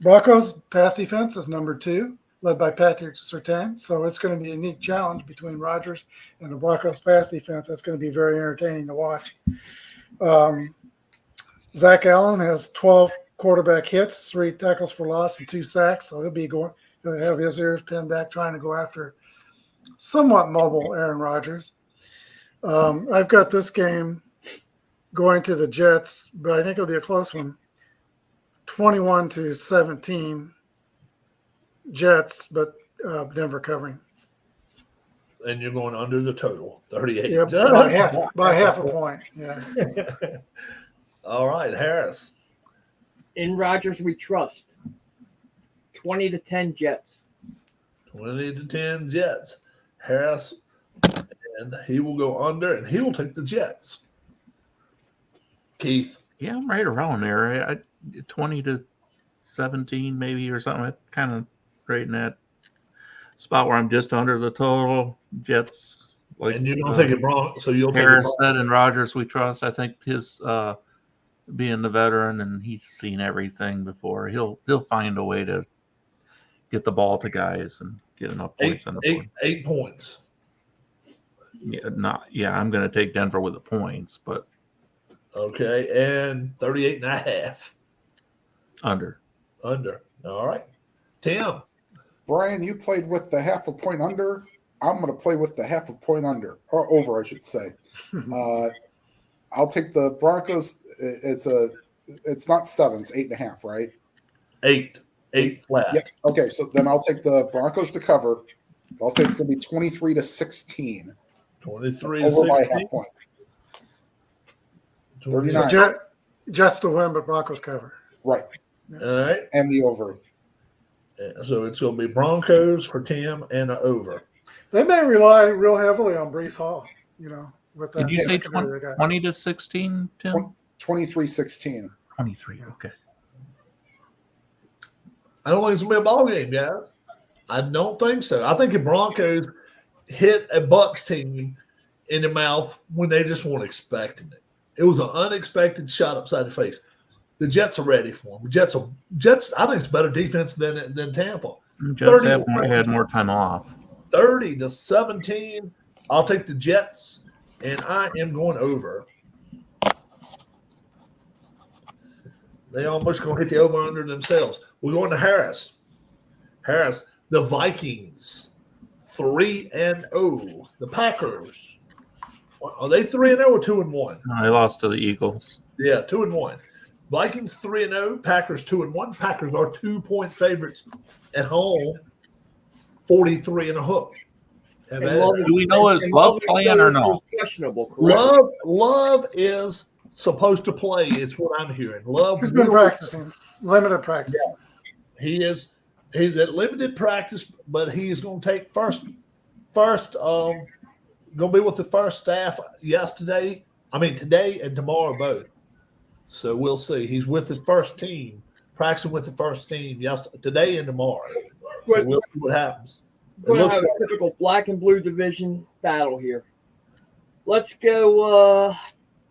Broncos pass defense is number 2, led by Patrick Surtain. So it's going to be a unique challenge between Rodgers and the Broncos pass defense. That's going to be very entertaining to watch. Zach Allen has 12 quarterback hits, 3 tackles for loss, and 2 sacks. So he'll have his ears pinned back trying to go after somewhat mobile Aaron Rodgers. I've got this game going to the Jets, but I think it'll be a close one. 21-17 Jets, but Denver covering. And you're going under the total, 38. Yeah, by half a point. Yeah. All right, Harris. In Rodgers we trust. 20-10 Jets. 20-10 Jets. Harris, and he will go under, and he will take the Jets. Keith. Yeah, I'm right around there. 20-17 maybe or something. I'm kind of right in that spot where I'm just under the total. Jets. Like, And you're going to take it wrong, so you'll take Harris it said, and Rodgers we trust. I think his being the veteran and he's seen everything before, he'll find a way to get the ball to guys and get enough points on the board. 8 points. Yeah, I'm going to take Denver with the points, but Okay, and 38.5 under. under. All right. Tim. Brian, you played with the half a point under. I'm going to play with the half a point under, or over, I should say. I'll take the Broncos. It's not 7, it's 8.5, right? 8 flat. Yeah. Okay, so then I'll take the Broncos to cover. I'll say it's going to be 23-16. 23 Over by a 16. half point. 29. So Jets to win, but Broncos cover. Right. All right. And the over. So it's going to be Broncos for Tim and an over. They may rely real heavily on Brees Hall, with that. Did you say secondary they got. 20-16, Tim? 23-16. 23, okay. I don't think it's going to be a ball game, guys. I don't think so. I think the Broncos hit a Bucs team in the mouth when they just weren't expecting it. It was an unexpected shot upside the face. The Jets are ready for them. Jets. I think it's better defense than Tampa. Jets had more time off. 30-17. I'll take the Jets, and I am going over. They almost going to hit the over under themselves. We're going to Harris. Harris, the Vikings, 3-0. The Packers, are they 3-0 or 2-1? No, they lost to the Eagles. Yeah, 2-1. Vikings 3-0, Packers 2-1. Packers are 2-point favorites at home, 43 and a hook. Have And at it. Love is- Do we know is and Love is playing still or is no? questionable, correct? Love is supposed to play, is what I'm hearing. Love He's been will- practicing, limited practice. He's at limited practice, but he's going to take first going to be with the first staff today and tomorrow both. So we'll see. He's with the first team, practicing with the first team today and tomorrow. So Good. we'll see what happens. We're going looks to have a typical black and blue division battle here. Let's go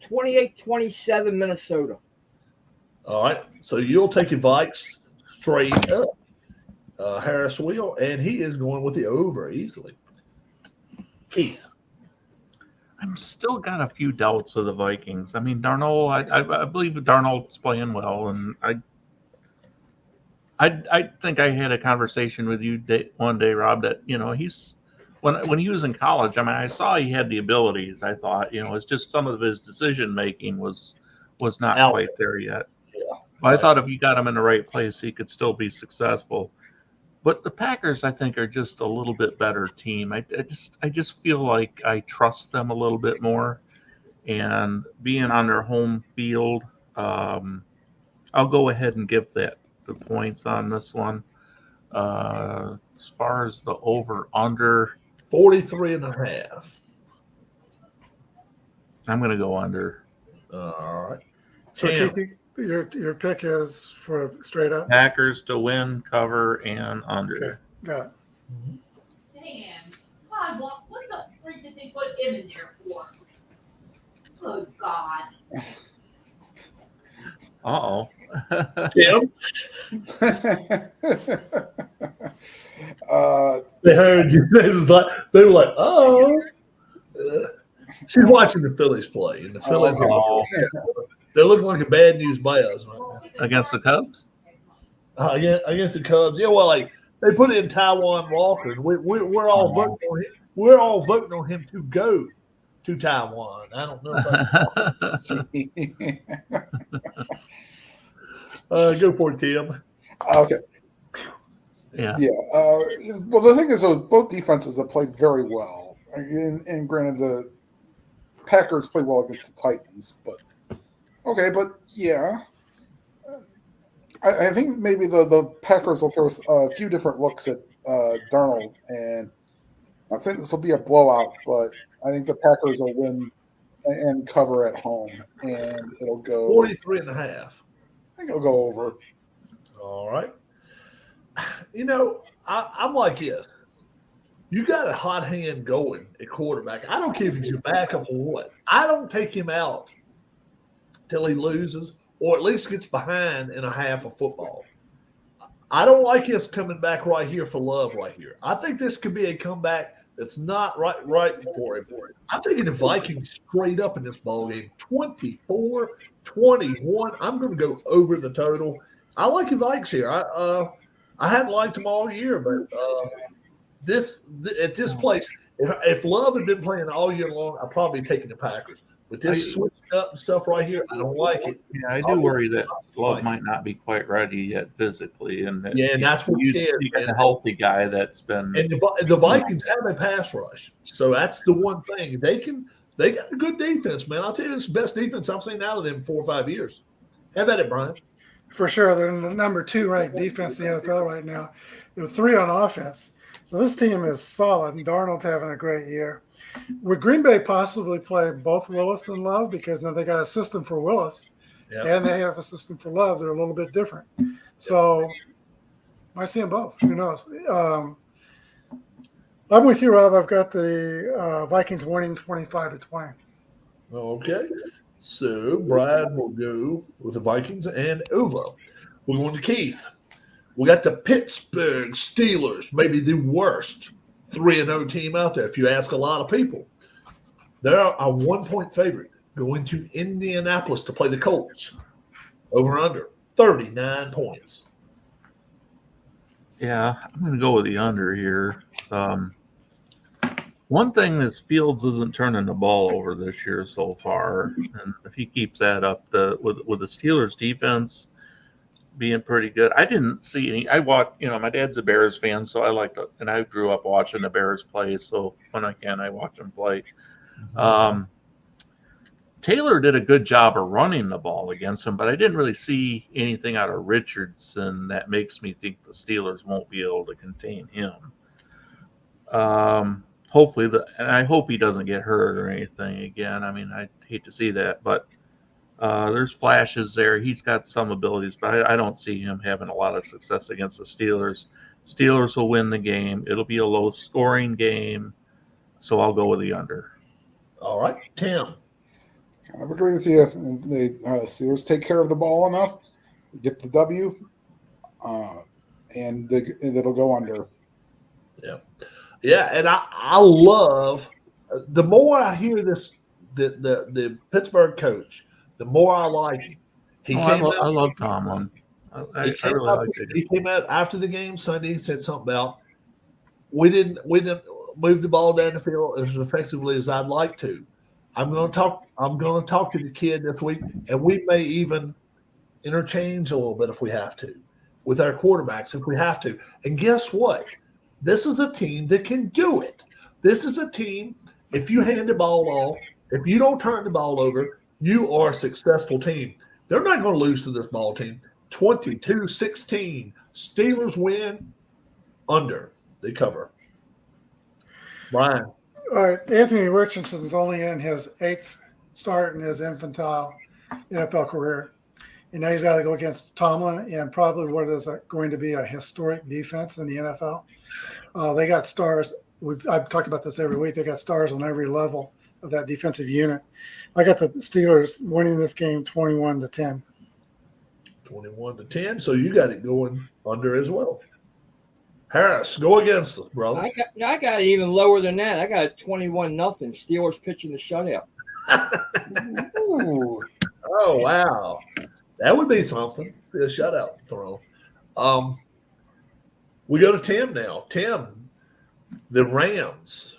28-27 Minnesota. All right. So you'll take your Vikes straight up. Harris will, and he is going with the over easily. Keith. I'm still got a few doubts of the Vikings. I mean, Darnold, I believe Darnold's playing well, and I think I had a conversation with you one day, Rob, that he's when he was in college. I mean, I saw he had the abilities. I thought it's just some of his decision making was not Out. quite there yet. Yeah. But I thought if you got him in the right place, he could still be successful. But the Packers, I think, are just a little bit better team. I just feel like I trust them a little bit more, and being on their home field, I'll go ahead and give the points on this one. As far as the over/under, 43 and a half. I'm going to go under. All right. So Tim. Keith, your pick is for straight up. Packers to win, cover, and under. Okay, got it. Dan, God, what the freak did they put him in there for? Oh God. Uh-oh. Tim, uh, they heard you. They were like, oh. She's watching the Phillies play, and the Phillies Oh. they're looking like a bad news Bears right now. Against the Cubs? Against the Cubs. Yeah, well, like they put in Taiwan Walker, and we're all voting on him. We're all voting on him to go to Taiwan. I don't know if go for it, Tim. okay. Yeah. Yeah. Well, the thing is, both defenses have played very well. And granted, the Packers played well against the Titans, but okay. But yeah, I think maybe the Packers will throw a few different looks at Darnold, and I think this will be a blowout. But I think the Packers will win and cover at home, and it'll go 43 and a half. I think it'll go over. All right. I'm like this. You got a hot hand going at quarterback. I don't care if he's your backup or what. I don't take him out till he loses or at least gets behind in a half of football. I don't like us coming back right here for Love right here. I think this could be a comeback that's not right for him. I'm taking the Vikings straight up in this ballgame, 24-21. I'm going to go over the total. I like the Vikes here. I hadn't liked them all year, but at this place, if Love had been playing all year long, I'd probably taken the Packers. But this switching up and stuff right here, I don't like it. Yeah, I do worry that Love might not be quite ready yet physically, and that Yeah, and that's what you scares got me. a healthy guy that's been. And the Vikings have a pass rush, so that's the one thing they got a good defense, man. I'll tell you, it's the best defense I've seen out of them in 4 or 5 years. Have at it, Brian. For sure, they're in the number 2 ranked defense in the NFL right now. They're 3 on offense. So this team is solid, and Darnold's having a great year. Would Green Bay possibly play both Willis and Love? Because now they got a system for Willis, and they have a system for Love. They're a little bit different. So might see them both. Who knows? I'm with you, Rob. I've got the Vikings winning 25-20. Okay. So Brian will go with the Vikings and over. We're going to Keith. We got the Pittsburgh Steelers, maybe the worst 3-0 team out there, if you ask a lot of people. They're a 1-point favorite going to Indianapolis to play the Colts. Over under 39 points. Yeah, I'm going to go with the under here. One thing is Fields isn't turning the ball over this year so far, and if he keeps that up, with the Steelers defense being pretty good, I didn't see any. I watch, my dad's a Bears fan, so I like to, and I grew up watching the Bears play. So when I can, I watch them play. Taylor did a good job of running the ball against him, but I didn't really see anything out of Richardson that makes me think the Steelers won't be able to contain him. Hopefully, and I hope he doesn't get hurt or anything again. I mean, I hate to see that, but there's flashes there. He's got some abilities, but I don't see him having a lot of success against the Steelers. Steelers will win the game. It'll be a low-scoring game, so I'll go with the under. All right, Tim. Kind of agree with you. The Steelers take care of the ball enough, get the W, and it'll go under. Yeah, and I love the more I hear this the Pittsburgh coach, the more I like him. I love Tomlin. I really like it. He came out after the game Sunday and said something about we didn't move the ball down the field as effectively as I'd like to. I'm going to talk to the kid this week, and we may even interchange a little bit if we have to with our quarterbacks if we have to. And guess what? This is a team that can do it. This is a team, if you hand the ball off, if you don't turn the ball over, you are a successful team. They're not going to lose to this ball team. 22-16. Steelers win under. They cover. Brian. All right, Anthony Richardson's only in his 8th start in his infantile NFL career. And now he's got to go against Tomlin and probably what is going to be a historic defense in the NFL. They got stars. I've talked about this every week. They got stars on every level of that defensive unit. I got the Steelers winning this game 21-10. 21-10. So you got it going under as well. Harris, go against us, brother. I got it even lower than that. I got it 21-0. Steelers pitching the shutout. Ooh. Oh, wow. That would be something. A shutout throw. We go to Tim now. Tim, the Rams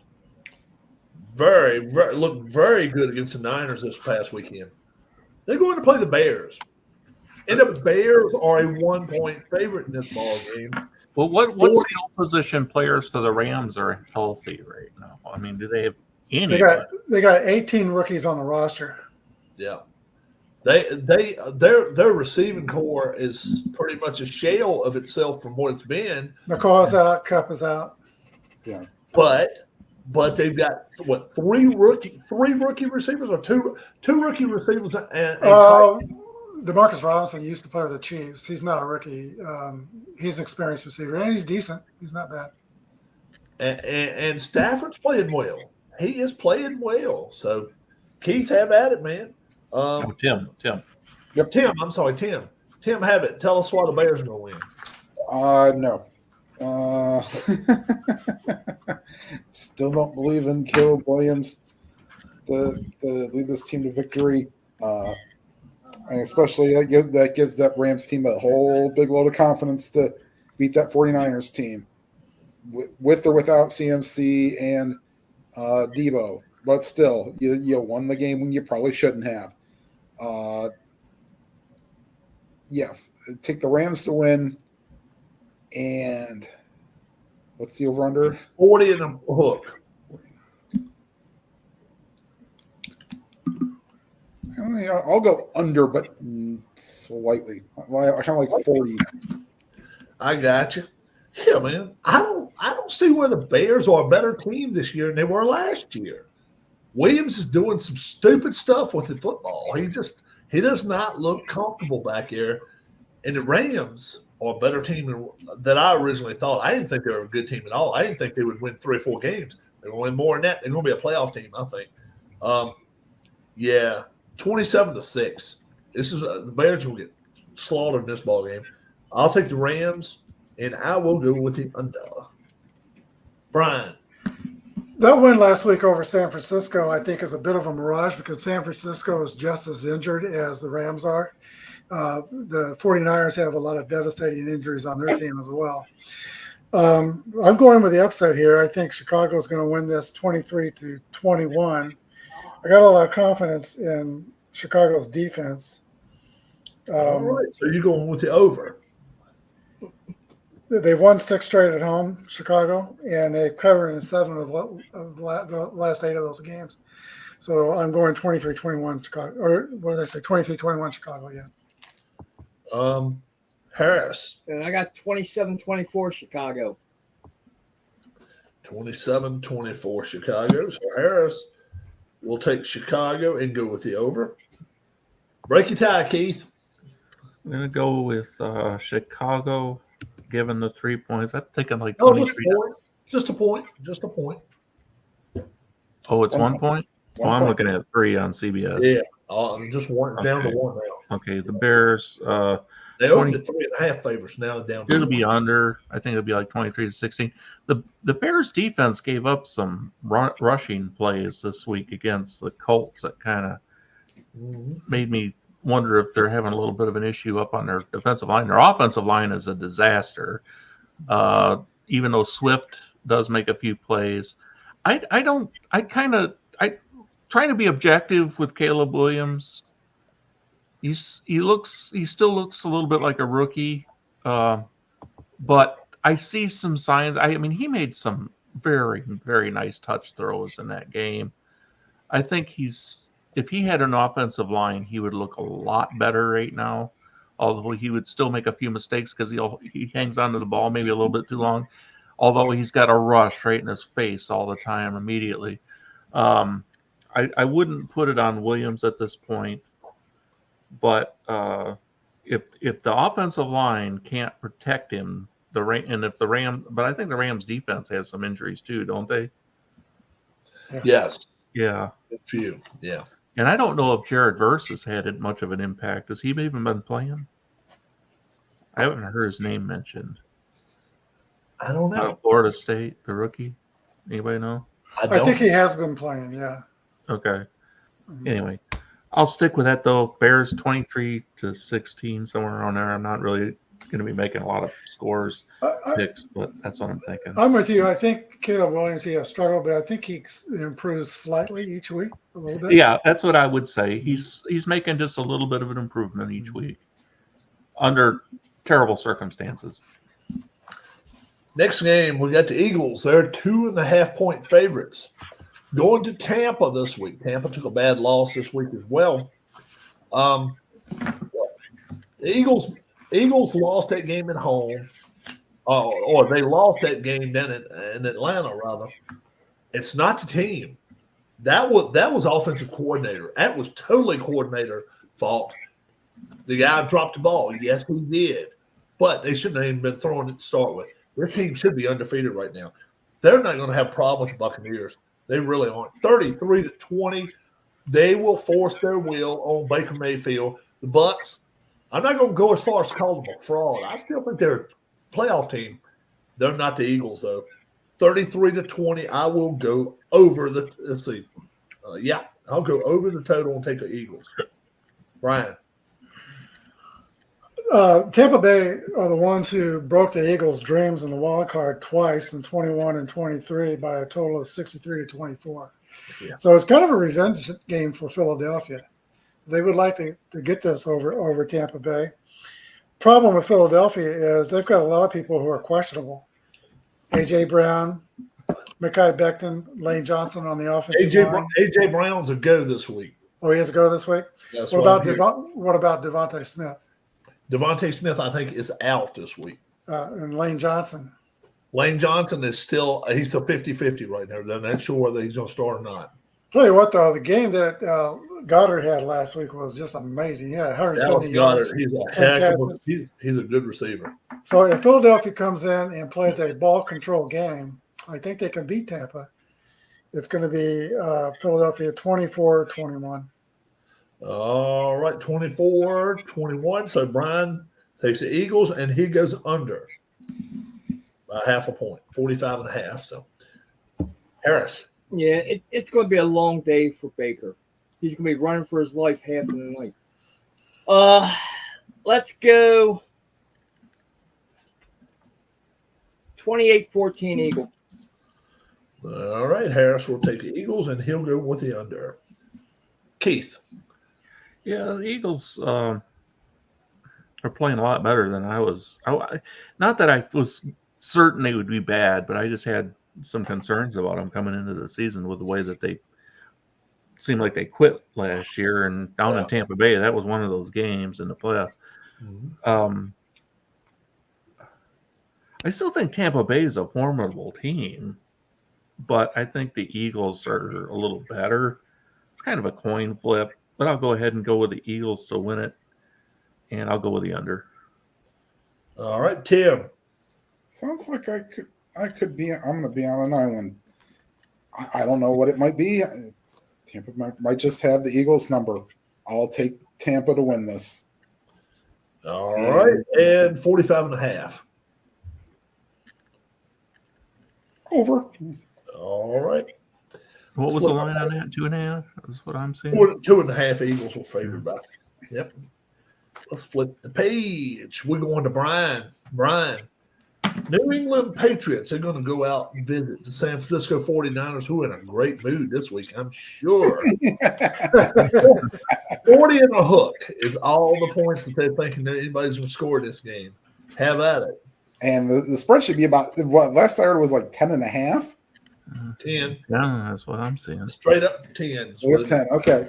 looked very good against the Niners this past weekend. They're going to play the Bears. And the Bears are a 1-point favorite in this ball game. Well, what skill position players for the Rams are healthy right now? I mean, do they have any? They got 18 rookies on the roster. Yeah. Their receiving core is pretty much a shell of itself from what it's been. McCall's out, Cup is out. Yeah. But they've got what three rookie receivers or two rookie receivers and Demarcus Robinson used to play with the Chiefs. He's not a rookie. He's an experienced receiver, and he's decent. He's not bad. And Stafford's playing well. He is playing well. So Keith, have at it, man. Tim. Yep, Tim. I'm sorry, Tim. Tim, have it. Tell us why the Bears are going to win. No. Still don't believe in Caleb Williams to lead this team to victory. And especially that gives that Rams team a whole big load of confidence to beat that 49ers team with or without CMC and Debo. But still, you won the game when you probably shouldn't have. Take the Rams to win. And what's the over-under? 40 and a hook. I'll go under, but slightly. I kind of like 40. I got you. Yeah, man. I don't see where the Bears are a better team this year than they were last year. Williams is doing some stupid stuff with the football. He does not look comfortable back there. And the Rams are a better team than I originally thought. I didn't think they were a good team at all. I didn't think they would win 3 or 4 games. They're going to win more than that. They're going to be a playoff team, I think. 27-6. This is the Bears will get slaughtered in this ball game. I'll take the Rams, and I will go with the under. Brian. That win last week over San Francisco, I think, is a bit of a mirage because San Francisco is just as injured as the Rams are. The 49ers have a lot of devastating injuries on their team as well. I'm going with the upset here. I think Chicago's going to win this 23-21. I got a lot of confidence in Chicago's defense. All right. So you're going with the over. They've won 6 straight at home, Chicago, and they've covered in 7 of the last 8 of those games. So I'm going 23-21 Chicago, or what did I say? 23-21 Chicago. Yeah. Harris. And I got 27-24 Chicago. 27-24 Chicago. So Harris will take Chicago and go with the over. Break your tie, Keith. I'm gonna go with Chicago, given the 3 points. I'm thinking like No, just a 23. point. Just a point. Just a point. Oh, it's 1 point. Oh, I'm looking at 3 on CBS. Yeah. Just one down to Okay. 1 now. Okay, the Bears. They opened at 3.5 favorites. Now they're down to It'll 1. be under. I think it'll be like 23-16. The Bears defense gave up some rushing plays this week against the Colts that kind of Mhm. made me wonder if they're having a little bit of an issue up on their defensive line. Their offensive line is a disaster. Even though Swift does make a few plays, I trying to be objective with Caleb Williams. He still looks a little bit like a rookie, but I see some signs. I mean, he made some very, very nice touch throws in that game. I think if he had an offensive line, he would look a lot better right now. Although he would still make a few mistakes because he hangs onto the ball maybe a little bit too long. Although he's got a rush right in his face all the time immediately. I wouldn't put it on Williams at this point. But if the offensive line can't protect him, but I think the Rams defense has some injuries too, don't they? Yes. Yeah. A few. Yeah. And I don't know if Jared Verse has had much of an impact. Has he even been playing? I haven't heard his name mentioned. I don't Out know. of Florida State, the rookie. Anybody know? I think he has been playing. Yeah. Okay. Anyway, I'll stick with that though. Bears 23-16, somewhere around there. I'm not really going to be making a lot of scores picks, but that's what I'm thinking. I'm with you. I think Caleb Williams, he has struggled, but I think he improves slightly each week, a little bit. Yeah, that's what I would say. He's making just a little bit of an improvement each week under terrible circumstances. Next game, we got the Eagles. They're 2.5-point favorites. Going to Tampa this week. Tampa took a bad loss this week as well. The Eagles lost that game at home. Or they lost that game down in Atlanta, rather. It's not the team. That was offensive coordinator. That was totally coordinator fault. The guy dropped the ball. Yes, he did. But they shouldn't have even been throwing it to start with. Their team should be undefeated right now. They're not going to have a problem with the Buccaneers. They really aren't. 33-20. They will force their will on Baker Mayfield. The Bucs, I'm not going to go as far as to call them a fraud. I still think they're a playoff team. They're not the Eagles, though. 33-20. I will go over the – let's see. I'll go over the total and take the Eagles. Brian. Tampa Bay are the ones who broke the Eagles' dreams in the wild card twice in 21 and 23 by a total of 63-24. Yeah. So it's kind of a revenge game for Philadelphia. They would like to get this over Tampa Bay. Problem with Philadelphia is they've got a lot of people who are questionable. A.J. Brown, Mekhi Becton, Lane Johnson on the offensive line. A.J. Brown's a go this week. Oh, he has to go this week? That's What what about Devontae Smith Devontae Smith, I think, is out this week. and Lane Johnson? Lane Johnson is still 50-50 right now. They're not sure whether he's going to start or not. Tell you what, though, the game that Goddard had last week was just amazing. He had 170 yards. He's a heck of he's a good receiver. So if Philadelphia comes in and plays a ball control game, I think they can beat Tampa. It's going to be Philadelphia 24-21. All right, 24-21. So Brian takes the Eagles, and he goes under by half a point, 45.5. So Harris. Yeah, it's going to be a long day for Baker. He's going to be running for his life half of the night. Let's go 28-14 Eagles. All right, Harris will take the Eagles, and he'll go with the under. Keith. Yeah, the Eagles are playing a lot better than I was. Not that I was certain they would be bad, but I just had some concerns about them coming into the season with the way that they seemed like they quit last year. And down in Tampa Bay, that was one of those games in the playoffs. I still think Tampa Bay is a formidable team, but I think the Eagles are a little better. It's kind of a coin flip, but I'll go ahead and go with the Eagles to win it, and I'll go with the under. All right, Tim. Sounds like I could be. I'm going to be on an island. I don't know what it might be. Tampa might just have the Eagles number. I'll take Tampa to win this. All right, and 45.5. Over. All right. What was the line on that? 2.5? That's what I'm seeing. 2.5 Eagles were favored by. Yep. Let's flip the page. We're going to Brian. Brian, New England Patriots are going to go out and visit the San Francisco 49ers, who are in a great mood this week, I'm sure. 40 and a hook is all the points that they're thinking that anybody's going to score in this game. Have at it. And the spread should be about what last I heard was like 10.5. 10. Yeah, that's what I'm seeing. Straight up 10. Or 10. Okay.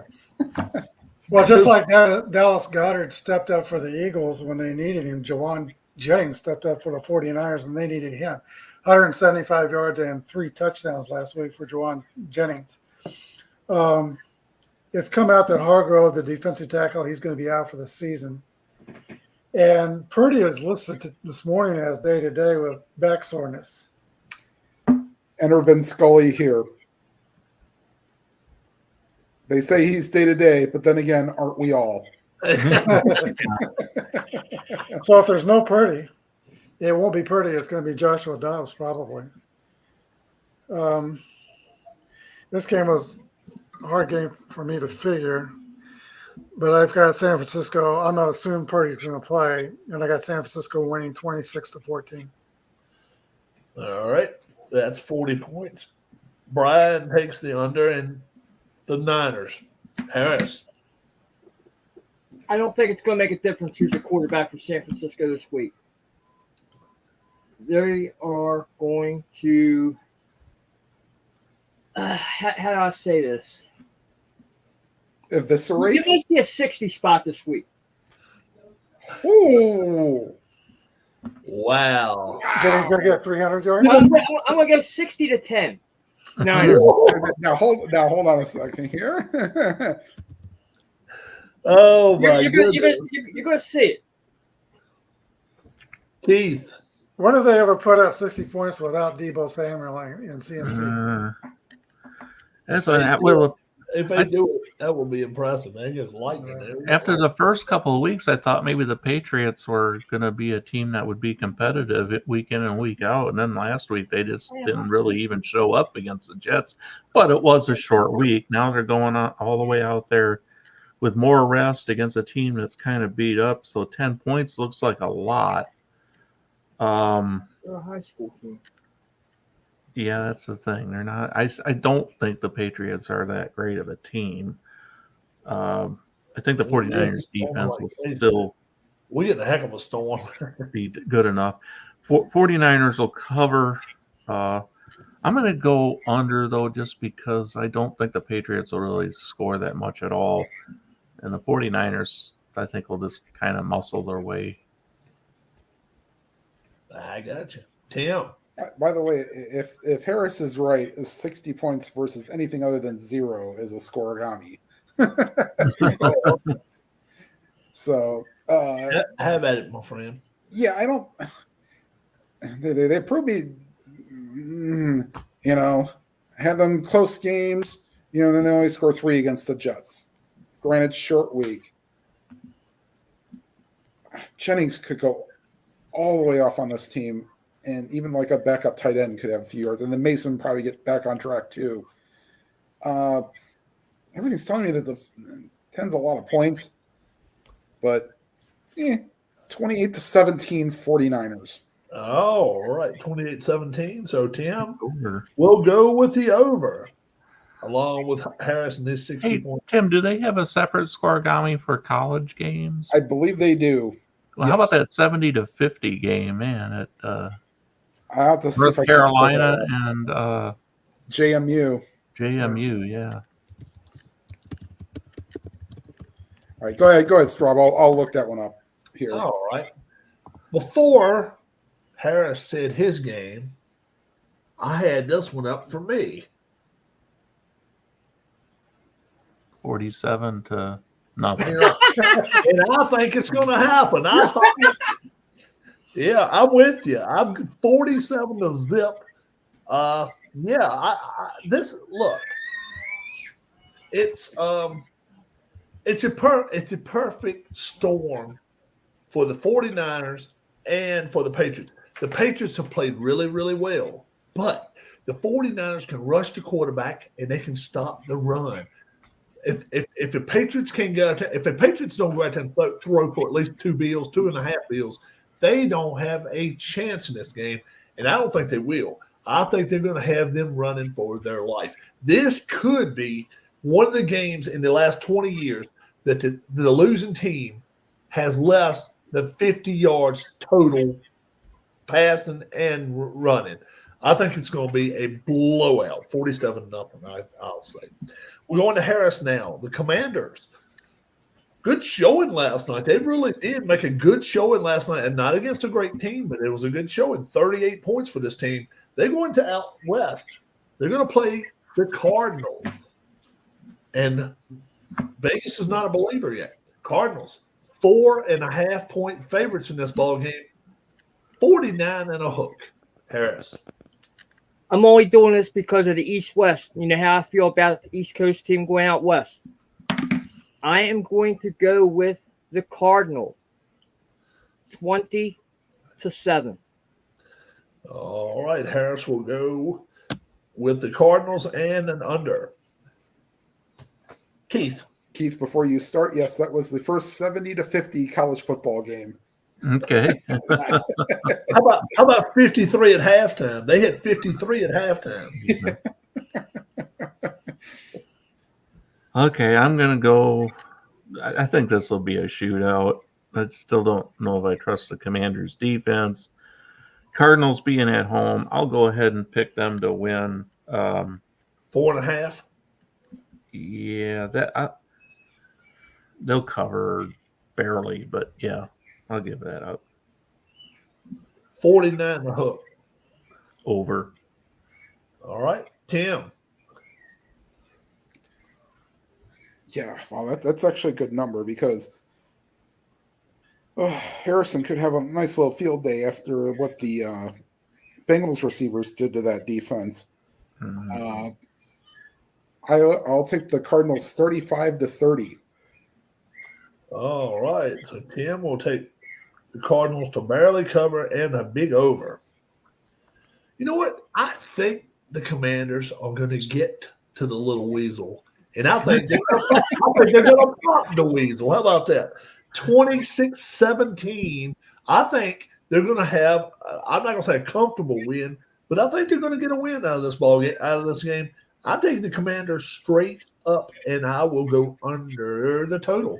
Well, just like Dallas Goedert stepped up for the Eagles when they needed him, Jawan Jennings stepped up for the 49ers when they needed him. 175 yards and 3 touchdowns last week for Jawan Jennings. It's come out that Hargrove, the defensive tackle, he's going to be out for the season. And Purdy is listed this morning as day-to-day with back soreness. Enter Vin Scully here. They say he's day-to-day, but then again, aren't we all? So if there's no Purdy, it won't be Purdy. It's going to be Joshua Dobbs probably. This game was a hard game for me to figure, but I've got San Francisco. I'm not assuming Purdy's going to play, and I got San Francisco winning 26-14. All right. That's 40 points. Brian takes the under and the Niners. Harris. I don't think it's going to make a difference who's the quarterback for San Francisco this week. They are going to how do I say this? Eviscerate? Give us a 60 spot this week. Ooh. Wow. Jennings going to get 300 yards? I'm going to go 60-10. Niners. Now hold on a second here. Oh, my goodness. You're going to see it. Keith. When have they ever put up 60 points without Debo Samuel in CMC? That's what If they do it, that will be impressive. They just lightning there. after the first couple of weeks, I thought maybe the Patriots were going to be a team that would be competitive week in and week out. And then last week, they just didn't really even show up against the Jets. But it was a short week. Now they're going on all the way out there with more rest against a team that's kind of beat up. So 10 points looks like a lot. They're a high school team. Yeah, that's the thing. They're not. I don't think the Patriots are that great of a team. I think the 49ers defense will still We get a heck of a storm. be good enough. 49ers will cover. I'm going to go under, though, just because I don't think the Patriots will really score that much at all. And the 49ers, I think, will just kind of muscle their way. I got you. Tim. By the way, if Harris is right, is 60 points versus anything other than 0 is a scoregami. So Have at it, my friend. yeah, I don't. They probably, had them close games. Then they only score 3 against the Jets. Granted, short week. Jennings could go all the way off on this team, and even like a backup tight end could have a few yards, and then Mason probably get back on track too. Everything's telling me that the 10's a lot of points, but 28-17 49ers. All right, 28-17. So Tim Over. will go with the over, along with Harris and his 60 Hey, points. Tim, do they have a separate scoregami for college games? I believe they do. Well, how about yes. that 70-50 game, man, at I have to see North if I can pull that Carolina up. and JMU. JMU? Yeah. All right, go ahead, Straub. I'll look that one up here. All right. Before Harris said his game, I had this one up for me. 47 to nothing. And I think it's going to happen. Yeah, I'm with you. I'm 47 to zip. This look. It's a perfect storm for the 49ers and for the Patriots. The Patriots have played really, really well, but the 49ers can rush the quarterback and they can stop the run. If the Patriots can get if the Patriots don't go out there and throw for at least 2.5 bills, they don't have a chance in this game, and I don't think they will. I think they're going to have them running for their life. This could be one of the games in the last 20 years that the losing team has less than 50 yards total passing and running. I think it's going to be a blowout, 47-0, I'll say. We're going to Harris now. The Commanders. Good showing last night. They really did make a good showing last night, and not against a great team, but it was a good showing. 38 points for this team. They're going to out west. They're going to play the Cardinals. And Vegas is not a believer yet. Cardinals, 4.5-point favorites in this ball game. 49 and a hook. Harris. I'm only doing this because of the East-West. You know how I feel about the East Coast team going out west. I am going to go with the Cardinal, 20-7. All right, Harris will go with the Cardinals and an under. Keith, before you start, yes, that was the first 70-50 college football game. Okay. how about 53 at halftime? They hit 53 at halftime. Okay, I'm going to go. I think this will be a shootout. I still don't know if I trust the Commanders' defense. Cardinals being at home, I'll go ahead and pick them to win. 4.5. Yeah, they'll cover barely, but yeah, I'll give that up. 49 and a hook. Over. All right, Tim. Yeah, well, that's actually a good number because Harrison could have a nice little field day after what the Bengals receivers did to that defense. Mm-hmm. I'll take the Cardinals 35-30. All right, so Tim will take the Cardinals to barely cover and a big over. You know what? I think the Commanders are going to get to the little weasel. And I think they're going to pop the weasel. How about that? 26-17. I think they're going to have, I'm not going to say a comfortable win, but I think they're going to get a win out of this ball game, out of this game. I'm taking the Commanders straight up, and I will go under the total.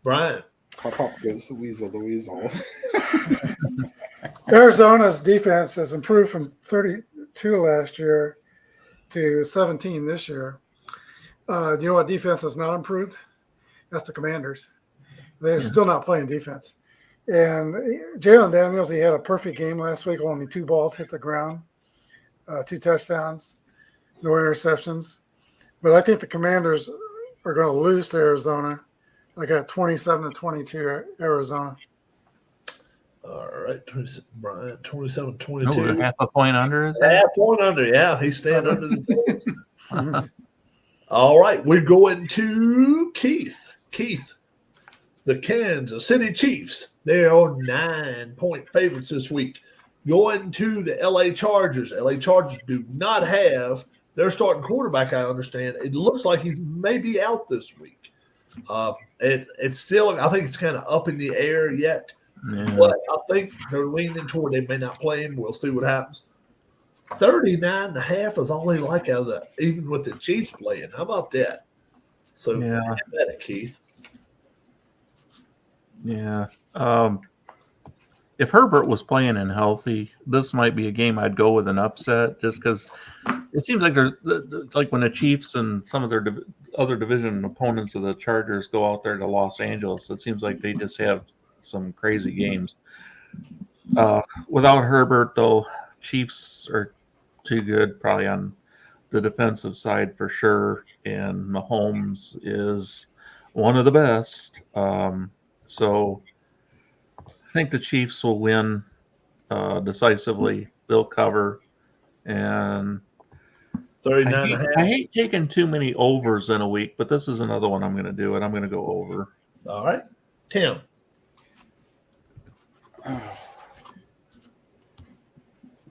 Brian. Pop goes the weasel. Arizona's defense has improved from 32 last year to 17 this year. Do you know what defense has not improved? That's the Commanders. They're still not playing defense. And Jalen Daniels, he had a perfect game last week. Only 2 balls hit the ground, 2 touchdowns, no interceptions. But I think the Commanders are going to lose to Arizona. I got 27-22 Arizona. All right, Brian, 27-22. Oh, half a point under, is that? Half point under, yeah. He's staying under the All right, we're going to Keith. Keith, the Kansas City Chiefs. They are 9-point favorites this week. Going to the LA Chargers. LA Chargers do not have their starting quarterback, I understand. It looks like he's maybe out this week. It's still, I think it's kind of up in the air yet. Yeah. But I think they're leaning toward they may not play him. We'll see what happens. 39.5 is all they like out of that, even with the Chiefs playing. How about that? So, Yeah. have at it, Keith. Yeah. If Herbert was playing and healthy, this might be a game I'd go with an upset, just because it seems like there's like when the Chiefs and some of their other division opponents of the Chargers go out there to Los Angeles, it seems like they just have some crazy games. Without Herbert, though, Chiefs are too good, probably on the defensive side for sure, and Mahomes is one of the best. So I think the Chiefs will win decisively. They'll cover, and 39.5. I hate taking too many overs in a week, but this is another one I'm going to do it. I'm going to go over. All right. Tim.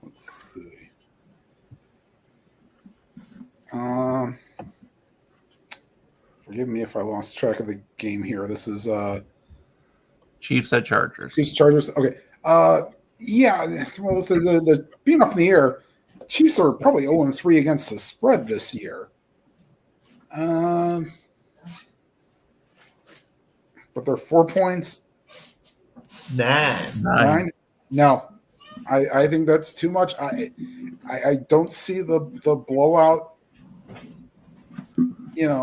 Let's see. Forgive me if I lost track of the game here. This is Chiefs at Chargers. Chiefs Chargers. Okay. Yeah. Well, with the being up in the air, Chiefs are probably 0-3 against the spread this year. But they're 4 points. 9. Nine? No, I think that's too much. I don't see the blowout,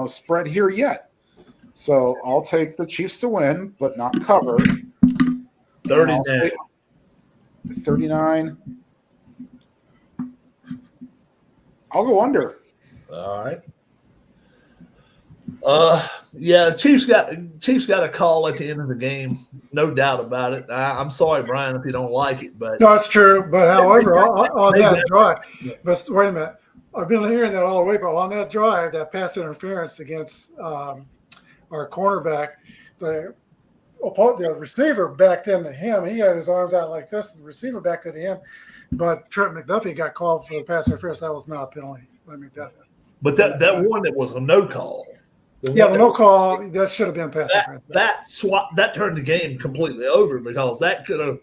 spread here yet. So I'll take the Chiefs to win, but not cover. 39. 39. I'll go under. All right. Yeah, Chiefs got a call at the end of the game, no doubt about it. I'm sorry, Brian, if you don't like it, but No, it's true. But however, on that Exactly. drive, but wait a minute. I've been hearing that all the way, but on that drive, that pass interference against our cornerback, the receiver backed into him. He had his arms out like this. The receiver backed into him, but Trent McDuffie got called for the pass interference. That was not a penalty by McDuffie. but that one that was a no call. Yeah, the no call, that should have been pass interference. That turned the game completely over because they could have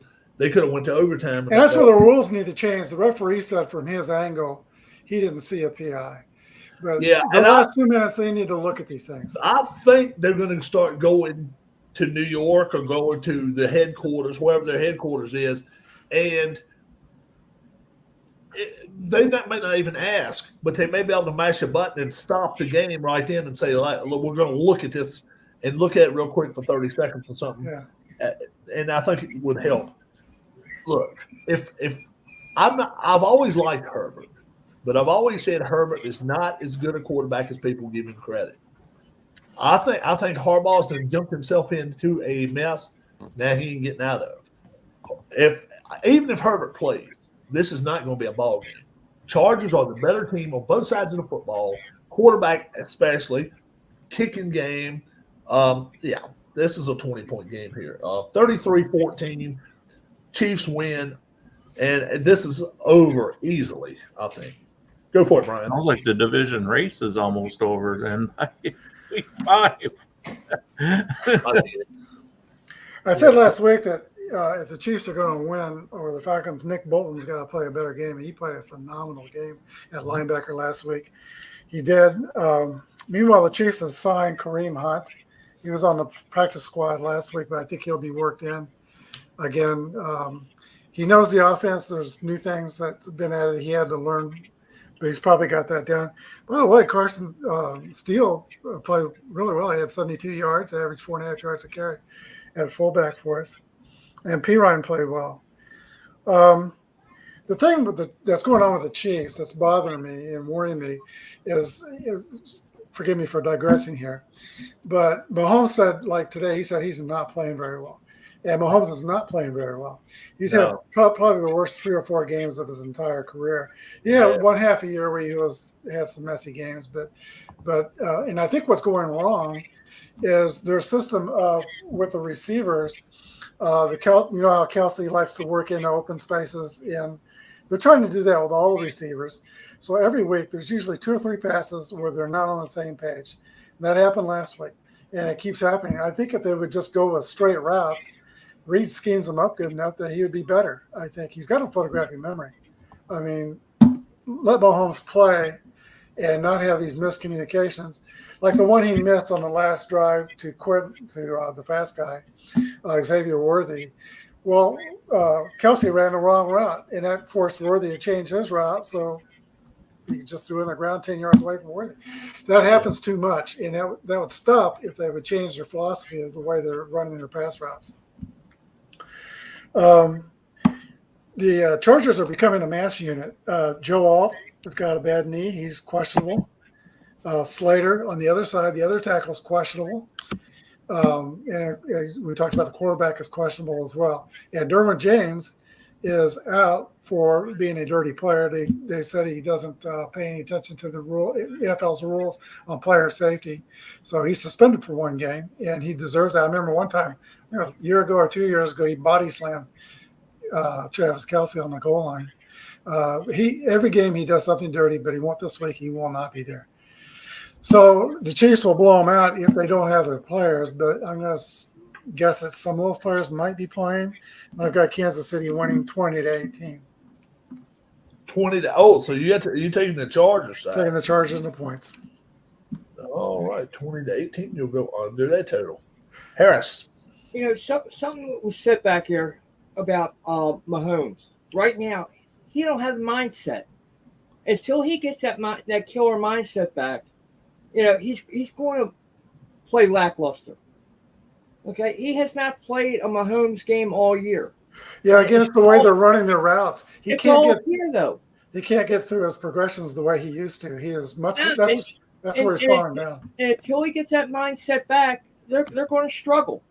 went to overtime. And that's where the rules need to change. The referee said from his angle, he didn't see a PI. But Yeah, the and last 2 minutes, they need to look at these things. I think they're going to start going to New York or going to the headquarters, wherever their headquarters is, and they may not even ask, but they may be able to mash a button and stop the game right then and say, "Look, we're going to look at this and look at it real quick for 30 seconds or something." Yeah. And I think it would help. Look, if I've always liked Herbert, but I've always said Herbert is not as good a quarterback as people give him credit. I think Harbaugh's done jumped himself into a mess that he ain't getting out of. Even if Herbert plays, this is not going to be a ball game. Chargers are the better team on both sides of the football, quarterback especially, kicking game. This is a 20-point game here. 33-14, Chiefs win, and this is over easily, I think. Go for it, Brian. Sounds like the division race is almost over then. Week 5. I said last week that if the Chiefs are going to win over the Falcons, Nick Bolton's got to play a better game. He played a phenomenal game at linebacker last week. He did. Meanwhile, the Chiefs have signed Kareem Hunt. He was on the practice squad last week, but I think he'll be worked in again. He knows the offense. There's new things that have been added. He had to learn, but he's probably got that down. By the way, Carson Steele played really well. He had 72 yards, averaged 4.5 yards a carry at fullback for us. And Perine played well. The thing that's going on with the Chiefs that's bothering me and worrying me is, forgive me for digressing here, but Mahomes said, like today, he said he's not playing very well. And Mahomes is not playing very well. He's had probably the worst 3 or 4 games of his entire career. One half a year where he had some messy games, but and I think what's going wrong is their system with the receivers. You know how Kelsey likes to work in open spaces, and they're trying to do that with all the receivers. So every week there's usually 2 or 3 passes where they're not on the same page. And that happened last week, and it keeps happening. I think if they would just go with straight routes, Reed schemes him up good enough that he would be better. I think he's got a photographic memory. I mean, let Mahomes play and not have these miscommunications, like the one he missed on the last drive to quit to the fast guy, Xavier Worthy. Well, Kelsey ran the wrong route, and that forced Worthy to change his route, so he just threw it on the ground 10 yards away from Worthy. That happens too much, and that would stop if they would change their philosophy of the way they're running their pass routes. The Chargers are becoming a mass unit. Joe Alt has got a bad knee. He's questionable. Slater on the other side, the other tackle is questionable. And we talked about the quarterback is questionable as well. And Derwin James is out for being a dirty player. They said he doesn't pay any attention to the NFL's rules on player safety. So he's suspended for one game, and he deserves that. I remember one time, a year ago or 2 years ago, he body slammed Travis Kelce on the goal line. Every game he does something dirty, but this week he will not be there. So the Chiefs will blow them out if they don't have their players, but I'm going to guess that some of those players might be playing. I've got Kansas City winning 20-18. 20 to, oh, so you taking the Chargers side. Taking the Chargers and the points. All right, 20-18, you'll go under that total. Harris. You know, something we said back here about Mahomes. Right now, he don't have the mindset. Until he gets that killer mindset back, you know, he's going to play lackluster. Okay, he has not played a Mahomes game all year. Yeah, against the way they're running their routes, he can't get through his progressions the way he used to. He is much. That's where he's falling down. And until he gets that mindset back, they're going to struggle.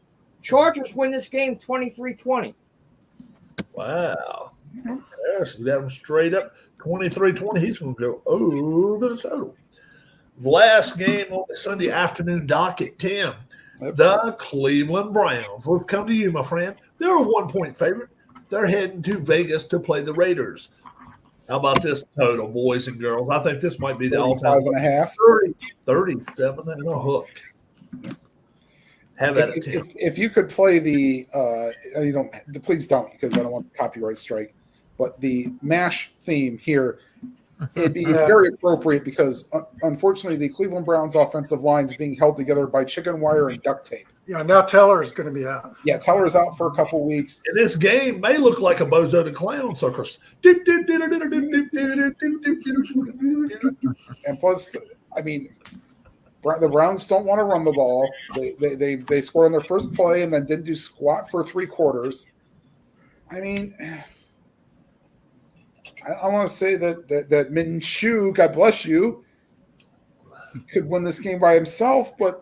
Chargers win this game 23-20. Wow. Harris got him straight up 23-20. He's going to go over the total. The last game on the Sunday afternoon docket, Tim. The Cleveland Browns. Let's come to you, my friend. They're a 1-point favorite. They're heading to Vegas to play the Raiders. How about this total, boys and girls? I think this might be the all-time 35.5. 37 and a hook. Have at it, Tim. If you could play the please don't, because I don't want the copyright strike. But the MASH theme here, it'd be very appropriate because unfortunately the Cleveland Browns offensive line is being held together by chicken wire and duct tape. Yeah, now Teller is going to be out. Yeah, Teller's out for a couple weeks. And this game may look like a Bozo the Clown circus. And plus, I mean, the Browns don't want to run the ball. They scored on their first play and then didn't do squat for 3 quarters. I mean, I want to say that Minshew, God bless you, could win this game by himself, but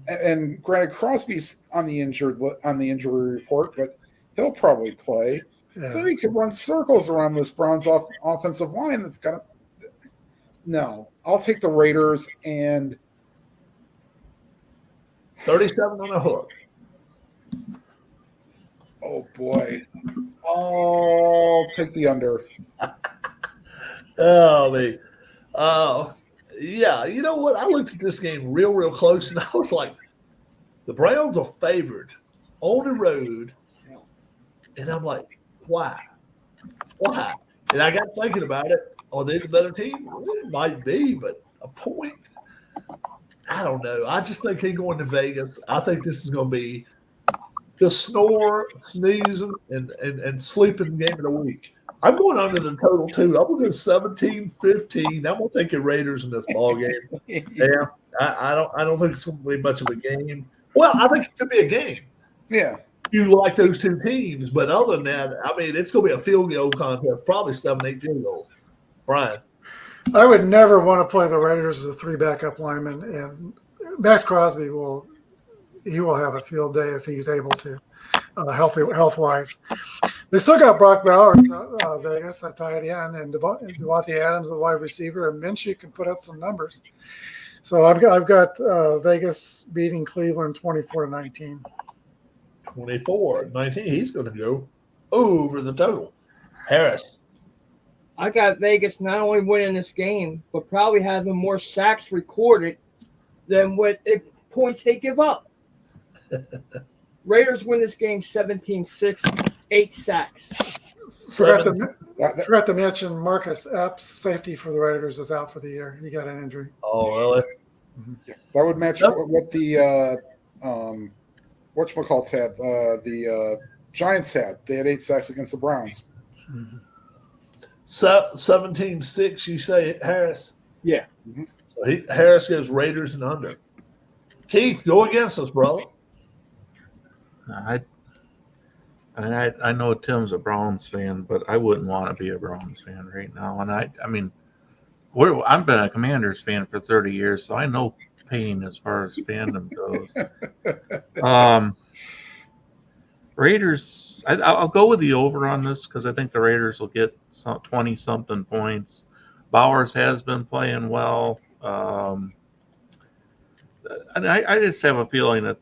and granted Crosby's on the injury report, but he'll probably play. Yeah. So he could run circles around this Browns offensive line that's got to. No, I'll take the Raiders and 37 on a hook. Oh boy. I'll take the under. Oh, me. Yeah, you know what? I looked at this game real close, and I was like, the Browns are favored on the road. And I'm like, why? Why? And I got thinking about it. Are they the better team? Well, it might be, but a point? I don't know. I just think they're going to Vegas. I think this is going to be the snore, sneezing, and sleeping game of the week. I'm going under the total, too. I'm going to go 17-15. I'm going to take the Raiders in this ball game. Yeah, I don't think it's going to be much of a game. Well, I think it could be a game. Yeah. You like those two teams, but other than that, I mean, it's going to be a field goal contest, probably 7-8 field goals. Brian. I would never want to play the Raiders with 3 backup linemen, and Max Crosby will have a field day if he's able to, health-wise. They still got Brock Bowers, Vegas, at tight end, and Devontae Adams, the wide receiver, and Minshew can put up some numbers. So I've got Vegas beating Cleveland 24-19. 24-19. He's going to go over the total. Harris. I got Vegas not only winning this game, but probably having more sacks recorded than what points they give up. Raiders win this game 17-6, 8 sacks. Forgot Seven. to, forgot to mention Marcus Epps, safety for the Raiders, is out for the year. He got an injury. Oh, really? That would match Yep. what the whatchamacallits had. The Giants had. They had 8 sacks against the Browns. 17-6, you say, Harris? Yeah. So Harris goes Raiders and under. Keith, go against us, brother. I know Tim's a Browns fan, but I wouldn't want to be a Browns fan right now. And I mean, I've been a Commanders fan for 30 years, so I know pain as far as fandom goes. Raiders, I'll go with the over on this because I think the Raiders will get 20-something points. Bowers has been playing well. And I just have a feeling that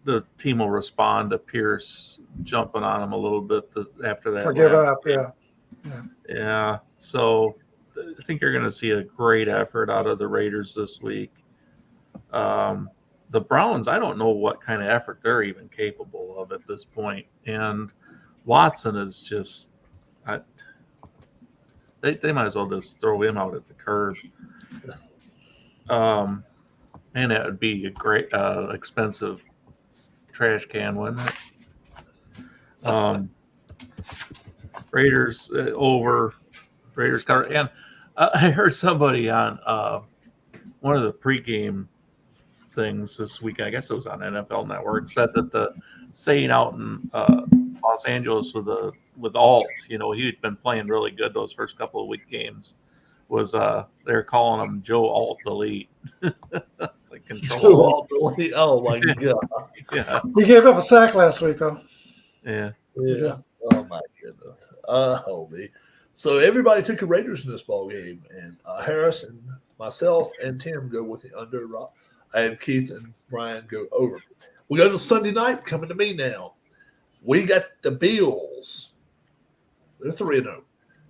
the team will respond to Pierce jumping on him a little bit after that. For giving last up, game. yeah. Yeah. So I think you're going to see a great effort out of the Raiders this week. The Browns, I don't know what kind of effort they're even capable of at this point. And Watson is just, they might as well just throw him out at the curb. And that would be a great, expensive trash can, wouldn't it? Raiders over. Raiders cover. And I heard somebody on one of the pregame things this week, I guess it was on NFL Network, said that the saying out in Los Angeles with Alt, you know, he'd been playing really good those first couple of week games, was they're calling him Joe Alt Delete. Like control. Oh, my God. Yeah. He gave up a sack last week, though. Yeah. Yeah. Oh, my goodness. Oh, me. So everybody took the Raiders in this ball game, and Harris and myself and Tim go with the under. And Keith and Brian go over. We go to Sunday night. Coming to me now. We got the Bills. They're 3-0.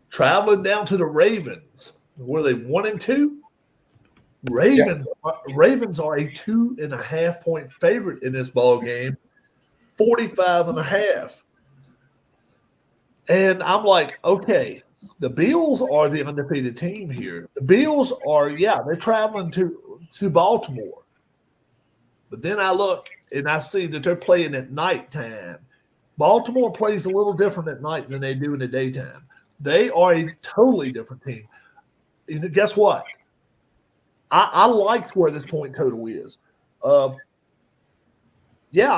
Traveling down to the Ravens. Were they 1-2? Ravens are a 2.5 point favorite in this ball game. 45.5. And I'm like, okay, the Bills are the undefeated team here. The Bills are, they're traveling to Baltimore. But then I look and I see that they're playing at nighttime. Baltimore plays a little different at night than they do in the daytime. They are a totally different team. And guess what? I liked where this point total is. I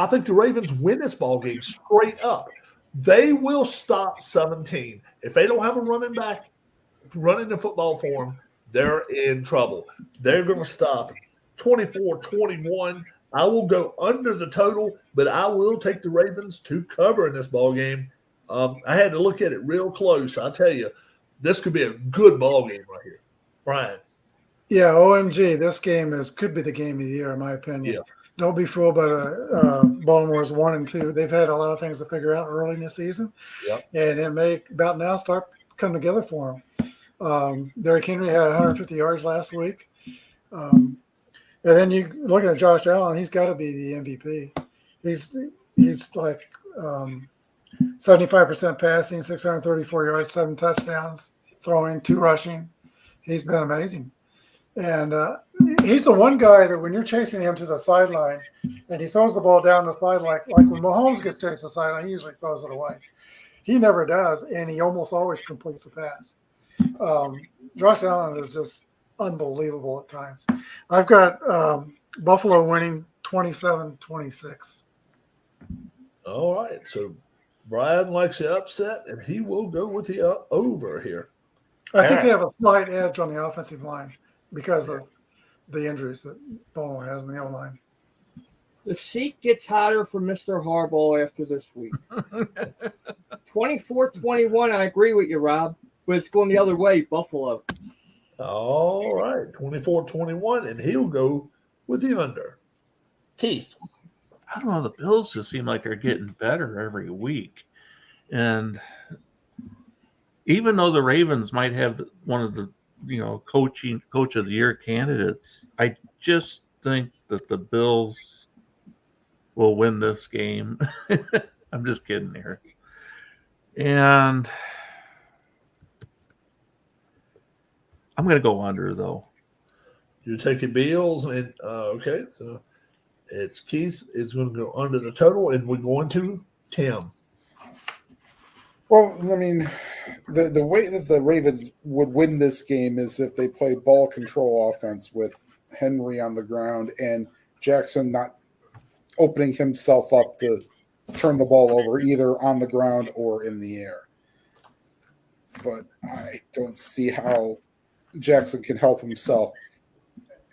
think the Ravens win this ball game straight up. They will stop 17. If they don't have a running back running the football for them, they're in trouble. They're going to stop 24-21. I will go under the total, but I will take the Ravens to cover in this ball game. I had to look at it real close. I tell you, this could be a good ball game right here. Brian. Yeah, OMG, this game could be the game of the year, in my opinion. Yeah. Don't be fooled by Baltimore's 1-2. They've had a lot of things to figure out early in the season. Yep. And it may about now start coming together for them. Derrick Henry had 150 yards last week. And then you looking at Josh Allen, he's got to be the MVP. He's like 75% passing, 634 yards, 7 touchdowns, throwing, 2 rushing. He's been amazing. And he's the one guy that when you're chasing him to the sideline and he throws the ball down the sideline, like when Mahomes gets chased to the sideline, he usually throws it away. He never does, and he almost always completes the pass. Josh Allen is just unbelievable at times. I've got Buffalo winning 27-26. All right. So Brian likes the upset, and he will go with the over here. I think they have a slight edge on the offensive line because of the injuries that Baltimore has in the O-line. The seat gets hotter for Mr. Harbaugh after this week. 24-21, I agree with you, Rob, but it's going the other way, Buffalo. All right. 24-21, and he'll go with the under. Keith. I don't know. The Bills just seem like they're getting better every week. And even though the Ravens might have one of the, coach of the year candidates, I just think that the Bills will win this game. I'm just kidding here. And I'm going to go under, though. You're taking Bills, and okay, so it's Keith is going to go under the total, and we're going to Tim. Well, I mean, the way that the Ravens would win this game is if they play ball control offense with Henry on the ground and Jackson not opening himself up to turn the ball over either on the ground or in the air. But I don't see how Jackson can help himself.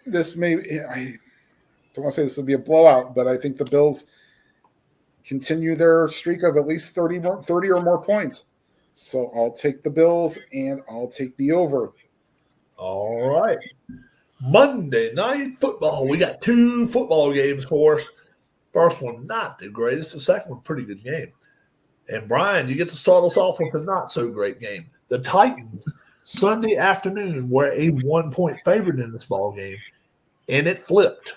I don't want to say this will be a blowout, but I think the Bills continue their streak of at least 30 or more points. So I'll take the Bills and I'll take the over. All right. Monday Night Football. We got 2 football games for us. First one, not the greatest. The second one, pretty good game. And Brian, you get to start us off with a not so great game. The Titans, Sunday afternoon, were a 1-point favorite in this ball game, and it flipped.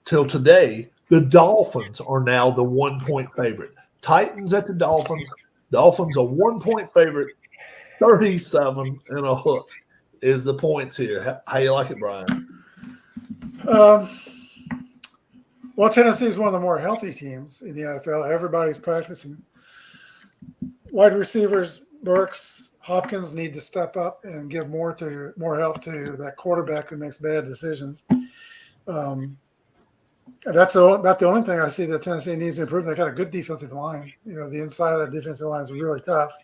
Till today, the Dolphins are now the 1-point favorite. Titans at the Dolphins. Dolphins a 1-point favorite. 37 and a hook is the points here. How you like it, Brian? Well, Tennessee is one of the more healthy teams in the NFL. Everybody's practicing. Wide receivers, Burks, Hopkins need to step up and give more help to that quarterback who makes bad decisions. That's about the only thing I see that Tennessee needs to improve. They got a good defensive line. You know, the inside of that defensive line is really tough.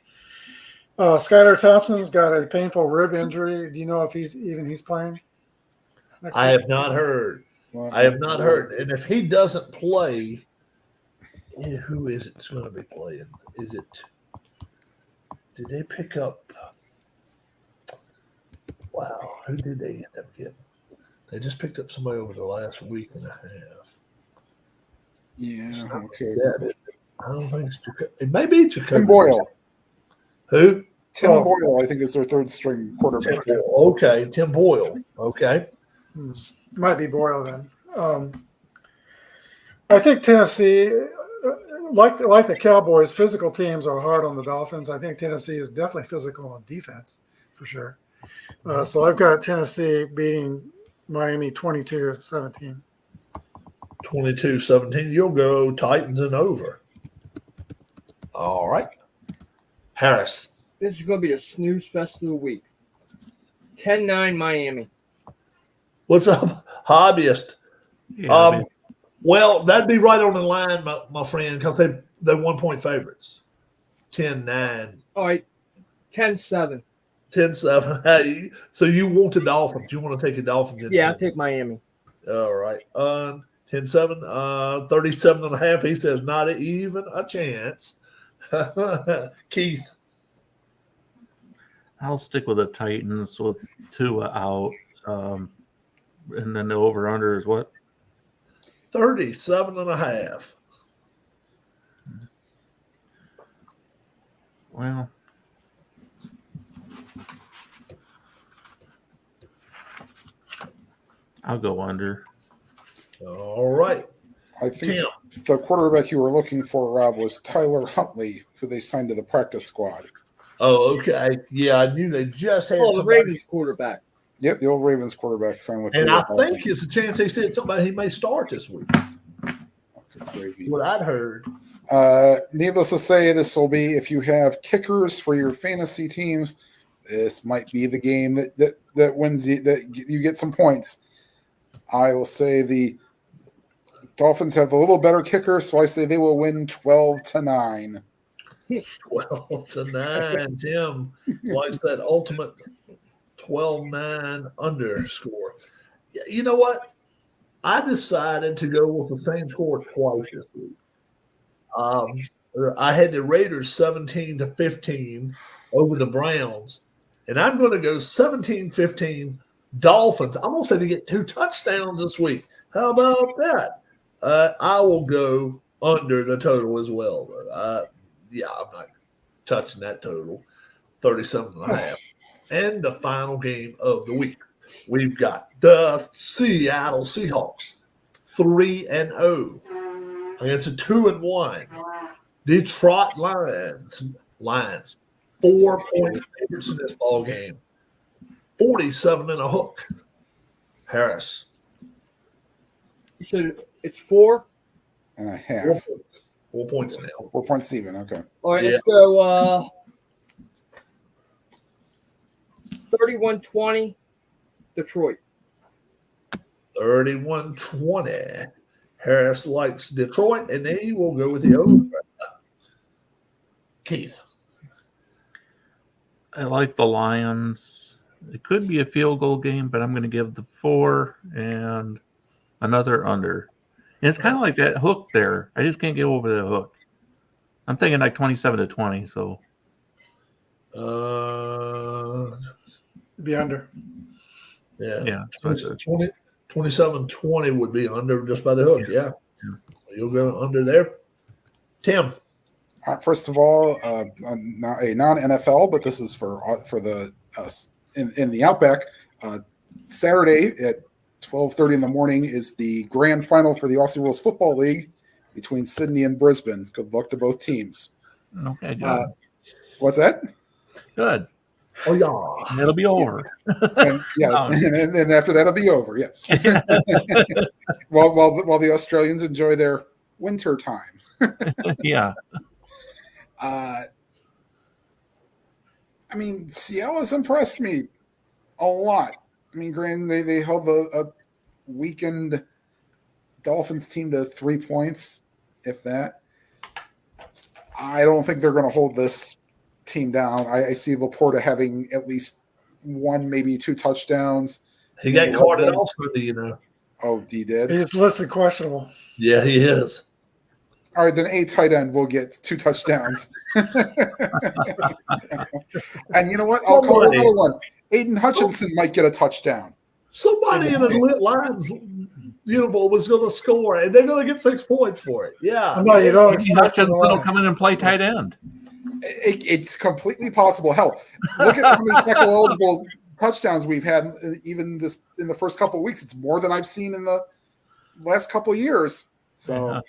Skylar Thompson's got a painful rib injury. Do you know if he's playing? I have not heard. I have not heard. And if he doesn't play, who is it going to be playing? Is it? Did they pick up? Wow, who did they end up getting? They just picked up somebody over the last week and a half. Yeah, okay. I don't think it's Jacoby. It may be Jacoby. Tim Boyle. Who? Tim Boyle, I think, is their third string quarterback. Tim Boyle. Okay, Tim Boyle. Okay. Might be Boyle then. I think Tennessee, like the Cowboys, physical teams are hard on the Dolphins. I think Tennessee is definitely physical on defense for sure. So I've got Tennessee beating Miami 22-17. 22-17. You'll go Titans and over. All right. Harris. This is going to be a snooze fest of the week. 10-9 Miami. What's up, hobbyist? Yeah, Well, that'd be right on the line, my friend, because they're 1-point favorites. 10-9. All right, 10-7. 10-7. So you want the Dolphins. You want to take the Dolphins. Yeah, I'll take Miami. All right. 10-7. 37 and a half. He says not even a chance. Keith. I'll stick with the Titans with Tua out. And then the over-under is what? 37 and a half. Well, I'll go under. All right. I think Tim. the quarterback you were looking for, Rob, was Tyler Huntley, who they signed to the practice squad. Oh, okay. Yeah, I knew they just had Oh, the somebody. Ravens quarterback. Yep, the old Ravens quarterback signed with And the I Dolphins. think it's a chance they said somebody he may start this week. Gravy. What I'd heard. Needless to say, this will be, if you have kickers for your fantasy teams, this might be the game that wins you, that you get some points. I will say the Dolphins have a little better kicker, so I say they will win 12-9. 12-9. Tim likes that ultimate 12-9 underscore. You know what? I decided to go with the same score twice this week. I had the Raiders 17-15 over the Browns, and I'm going to go 17-15 Dolphins. I'm going to say they get 2 touchdowns this week. How about that? I will go under the total as well. I'm not touching that total, 37.5. And the final game of the week, we've got the Seattle Seahawks, 3-0, against a 2-1 Detroit Lions. 4-point favorites in this ball game. 47 and a hook. Harris. You said it's 4. 4.5. 4 points now. 4 points even. Okay. All right, Yeah. let's go 31-20 Detroit. 31-20. Harris likes Detroit, and he will go with the over. Keith. I like the Lions. It could be a field goal game, but I'm going to give the 4 and another under. And it's kind of like that hook there. I just can't get over the hook. I'm thinking like 27-20. So Be under. Yeah. So it's a- 27-20 would be under just by the hook. Yeah. You'll go under there. Tim. First of all, not a non-NFL, but this is for the in the Outback. Saturday at 12:30 in the morning is the grand final for the Aussie Rules Football League between Sydney and Brisbane. Good luck to both teams. okay, good. What's that? Good. Oh, yeah. And it'll be over. And, yeah, No. and after that, it'll be over. Yes. while the Australians enjoy their winter time. Yeah. I mean, Seattle has impressed me a lot. I mean, granted, they held a weakened Dolphins team to 3 points, if that. I don't think they're going to hold this team down. I see Laporta having at least 1, maybe 2 touchdowns. He got carted off, you know. Oh, he did? He's listed questionable. Yeah, he is. All right, then a tight end will get 2 touchdowns. And you know what? I'll call another one. Aiden Hutchinson might get a touchdown. Somebody in a lit Lions uniform was going to score, and they're going to get 6 points for it. Yeah. Somebody you don't Maybe expect. Hutchinson will come in and play tight end. It's completely possible. Hell, look at how many tackle eligible touchdowns we've had even this in the first couple of weeks. It's more than I've seen in the last couple of years. So, Yeah.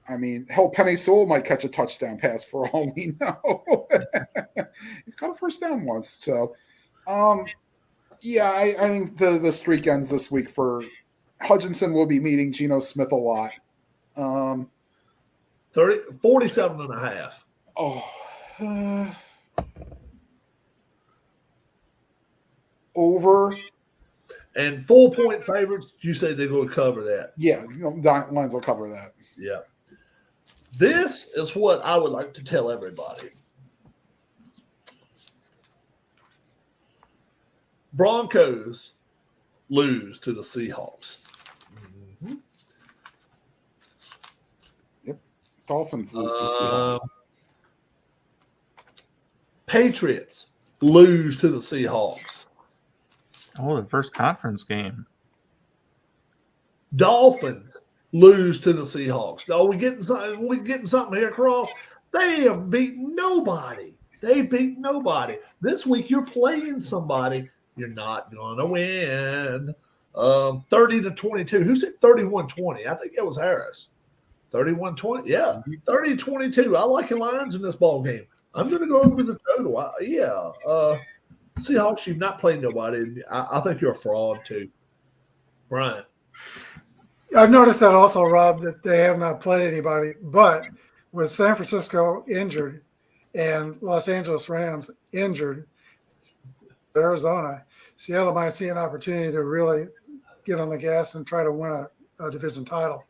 I mean, hell, Penny Sewell might catch a touchdown pass for all we know. He's got a first down once. So, yeah, I think the streak ends this week for Hutchinson. Will be meeting Geno Smith a lot. 47 and a half. Over. And 4-point favorites, you say they're going to cover that. Yeah, Lions will cover that. Yeah. This is what I would like to tell everybody. Broncos lose to the Seahawks. Dolphins lose to the Uh, Seahawks. Patriots lose to the Seahawks. Oh, the first conference game. Dolphins lose to the Seahawks. Are we getting something? We getting something here, Cross? They have beaten nobody. They beat nobody. This week you're playing somebody. You're not gonna win. 30-22. Who said 31-20? I think it was Harris. 31-20. Yeah, 30-22. I like the Lions in this ball game. I'm going to go over the total. Seahawks, you've not played nobody. I think you're a fraud too. Brian. I've noticed that also, Rob, that they have not played anybody. But with San Francisco injured and Los Angeles Rams injured, Arizona, Seattle might see an opportunity to really get on the gas and try to win a division title.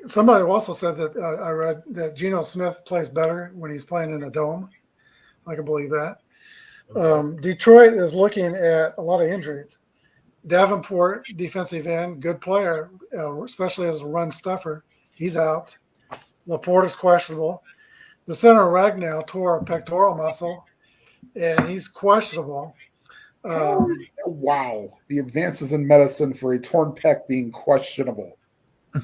Somebody also said that I read that Geno Smith plays better when he's playing in a dome. I can believe that. Detroit is looking at a lot of injuries. Davenport, defensive end, good player, especially as a run stuffer. He's out. Laporte is questionable. The center, Ragnow, tore a pectoral muscle, and he's questionable. Wow. The advances in medicine for a torn pec being questionable.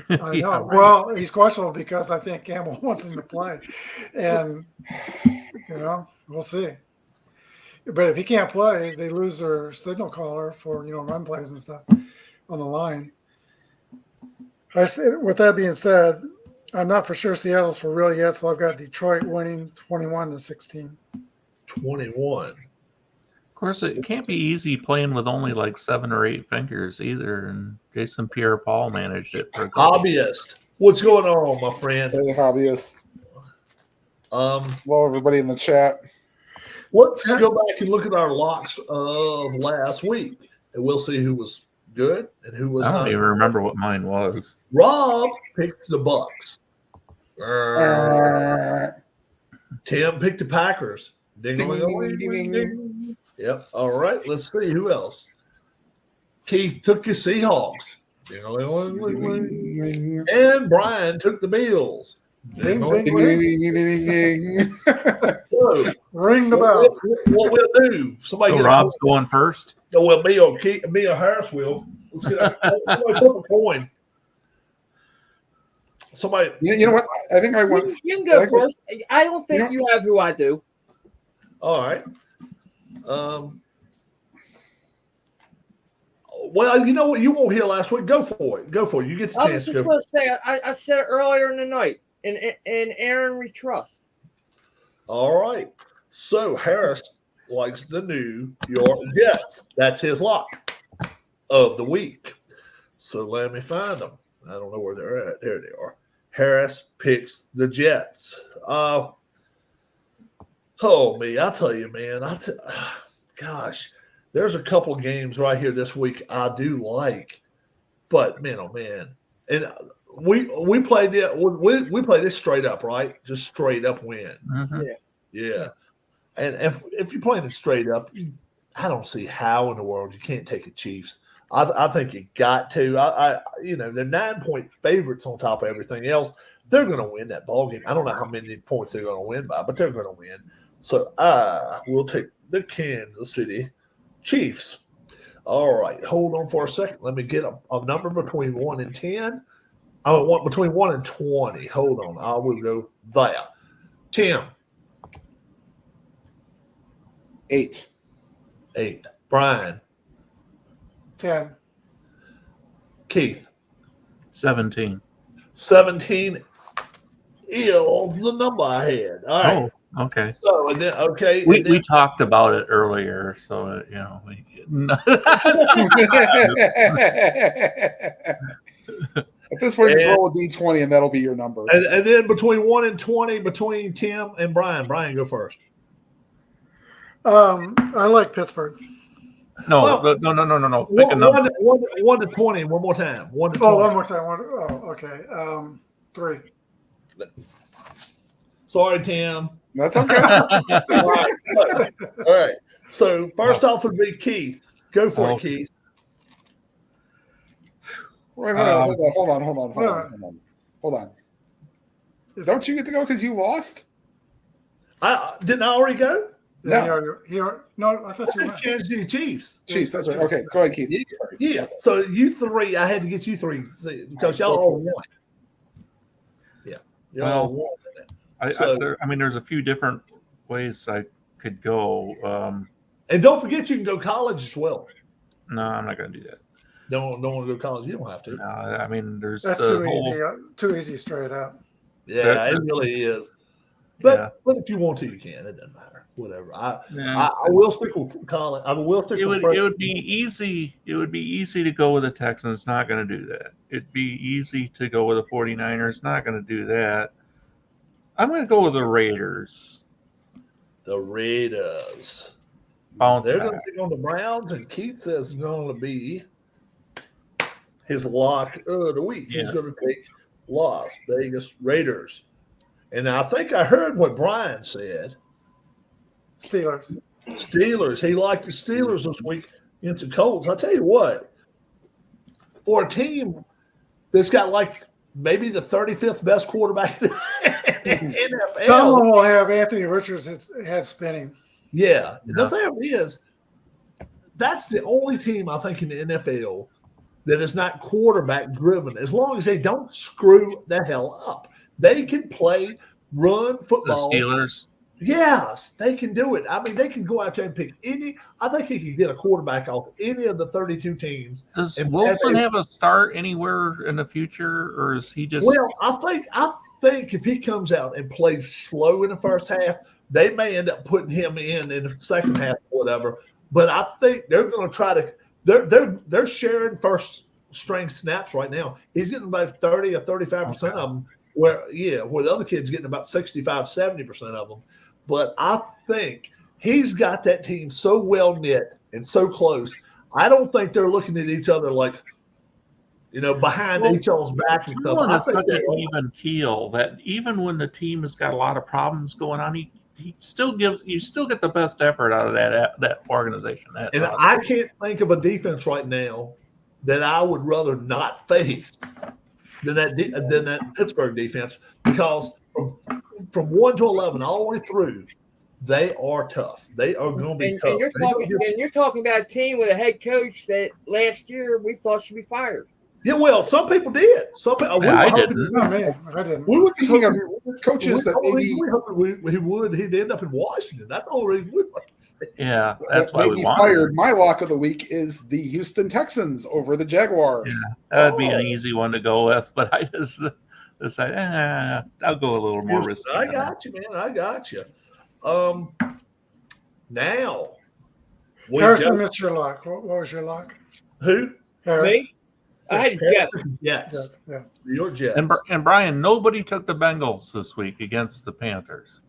I know. Yeah, right. Well, he's questionable because I think Campbell wants him to play. And, we'll see. But if he can't play, they lose their signal caller for, run plays and stuff on the line. With that being said, I'm not for sure Seattle's for real yet, so I've got Detroit winning 21-16. 21. Of course, it can't be easy playing with only like 7 or 8 fingers either. And Jason Pierre-Paul managed it for a couple. Hobbyist. What's going on, my friend? Hey, hobbyists. Hello, everybody in the chat. Let's go back and look at our locks of last week, and we'll see who was good and who was I don't not. even remember what mine was. Rob picked the Bucks. Tim picked the Packers. Ding-a-ling-a-ling-a-ling. Yep. All right. Let's see who else. Keith took his Seahawks. Ding-a-ling-a-ling-a-ling. And Brian took the Bills. Ding, ding, Ding-a-ling-a-ling. So, Ring the bell. what we'll do? Somebody So get Rob's going first. well, me or Harris will. Let's get somebody flip a coin. Somebody. You know what? I think I went. You can go first. I don't think you have who I do. All right. Well, you know what? You won't hear last week. Go for it. Go for it. You get the I chance was to just go. going to say, I said it earlier in the night, and Aaron we trust. All right. So Harris likes the New York Jets. That's his lock of the week. So let me find them. I don't know where they're at. There they are. Harris picks the Jets. Oh me, I tell you, man. Gosh, there's a couple games right here this week I do like, but man, oh man, and we play we play this straight up, right? Just straight up win. Mhm. Yeah. And if you're playing it straight up, I don't see how in the world you can't take the Chiefs. I think you got to. They're 9-point favorites on top of everything else. They're going to win that ball game. I don't know how many points they're going to win by, but they're going to win. So I will take the Kansas City Chiefs. All right, hold on for a second. Let me get a number between 1 and 10. I want between 1 and 20. Hold on, I will go there. Tim. 8. 8. Brian. 10. Keith. 17. 17 is the number I had. All right. Oh, okay. So, and then, okay. We, and then, we talked about it earlier, so At this point, just roll a d20 and that'll be your number. and then between 1 and 20, between Tim and Brian. Brian, go first. I like Pittsburgh. no. Pick a number. 1 to 20, one more time. 1 to 20. Oh, one more time. Okay. 3. Sorry, Tim. That's okay. All right. So, first off would be Keith. Go for it, Keith. Wait, hold on. Don't you get to go because you lost? Didn't I already go? Yeah, no, I thought you went. Kansas City Chiefs. Chiefs, that's right. Okay, go ahead, Keith. Yeah. So you 3, I had to get you 3 because y'all all won. Yeah. Y'all won. There's a few different ways I could go. And don't forget, you can go college as well. No, I'm not going to do that. Don't want to go college. You don't have to. No, there's That's too easy straight up. Yeah, it really is. But if you want to, you can. It doesn't matter. Whatever. I will stick with college. I will stick with. It would be easy. It would be easy to go with the Texans. Not going to do that. It'd be easy to go with the 49ers. Not going to do that. I'm going to go with the Raiders. The Raiders. Bounce They're back. going to pick on the Browns, and Keith says it's going to be his lock of the week. Yeah. He's going to take Las Vegas Raiders. And I think I heard what Brian said. Steelers. He liked the Steelers this week against the Colts. I tell you what, for a team that's got like maybe the 35th best quarterback in the NFL. Someone will have Anthony Richards' head spinning. Yeah. The thing is, that's the only team I think in the NFL that is not quarterback driven. As long as they don't screw the hell up, they can play, run The football. Steelers. Yes, they can do it. I mean, they can go out there and pick any. I think he can get a quarterback off any of the 32 teams. Does And Wilson they- have a start anywhere in the future, or is he just? Well, I think if he comes out and plays slow in the first half, they may end up putting him in the second half or whatever. But I think they're going to try to. They're sharing first string snaps right now. He's getting about 30 or 35% of them. Where the other kid's getting about 65, 70% of them. But I think he's got that team so well knit and so close. I don't think they're looking at each other like, behind each other's back and stuff. Tomlin I is think such they're- an even keel that even when the team has got a lot of problems going on, you still get the best effort out of that organization. And I can't think of a defense right now that I would rather not face than that Pittsburgh defense, because from 1 to 11 all the way through, they are tough. They are going to be And, tough. and you're talking about a team with a head coach that last year we thought should be fired. Yeah, well, some people did. Some people, we Yeah, were I hoping- didn't. Not me. I didn't. We were just Speaking of hoping- coaches that maybe we hoping he would. He'd end up in Washington. That's the only reason we wanted to say. Yeah, that's that why may we be wanted. fired, my lock of the week is the Houston Texans over the Jaguars. That would be an Oh. easy one to go with, but I just decided, I'll go a little more risky. I got you, man. I got you. Now, we Harrison, go- that's your lock. What was your lock? who? Harris. Me? I had Jets. Jets. Yes, yeah. New York Jets. And Brian, nobody took the Bengals this week against the Panthers.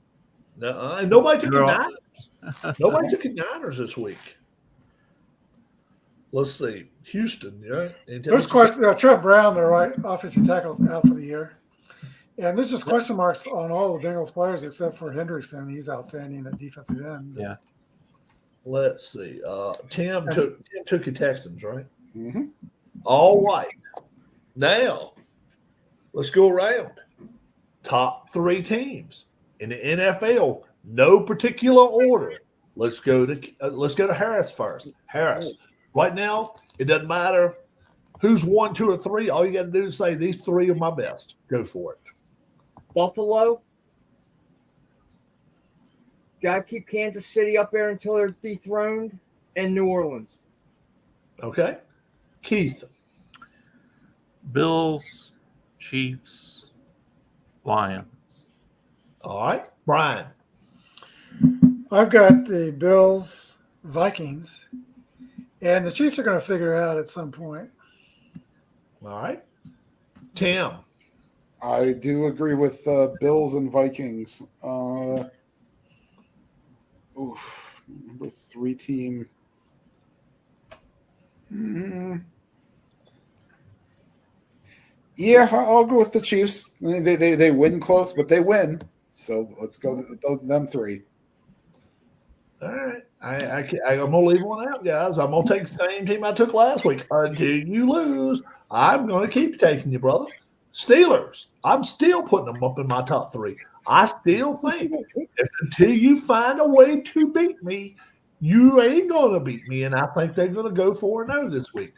No, nobody took the You're Niners. Nobody took the Niners this week. Let's see. Houston, yeah. There's question. Trent Brown, their right offensive tackle's out for the year, and there's just question marks on all the Bengals players except for Hendrickson. He's outstanding at defensive end. Yeah. Let's see. Tim took the Texans, right? Mhm. All right. Now, let's go around. Top 3 teams in the NFL, no particular order. Let's go to Harris first. Harris. Right now, it doesn't matter who's 1, 2, or 3. All you got to do is say these 3 are my best. Go for it. Buffalo. Got to keep Kansas City up there until they're dethroned, and New Orleans. Okay. Keith. Bills, Chiefs, Lions. All right. Brian. I've got the Bills, Vikings, and the Chiefs are going to figure it out at some point. All right. Tim. I do agree with Bills and Vikings. Number 3 team. Yeah, I'll go with the Chiefs. They win close, but they win. So let's go with them 3. All right. I'm going to leave one out, guys. I'm going to take the same team I took last week. Until you lose, I'm going to keep taking you, brother. Steelers. I'm still putting them up in my top 3. I still think until you find a way to beat me, you ain't going to beat me. And I think they're going to go 4-0 this week.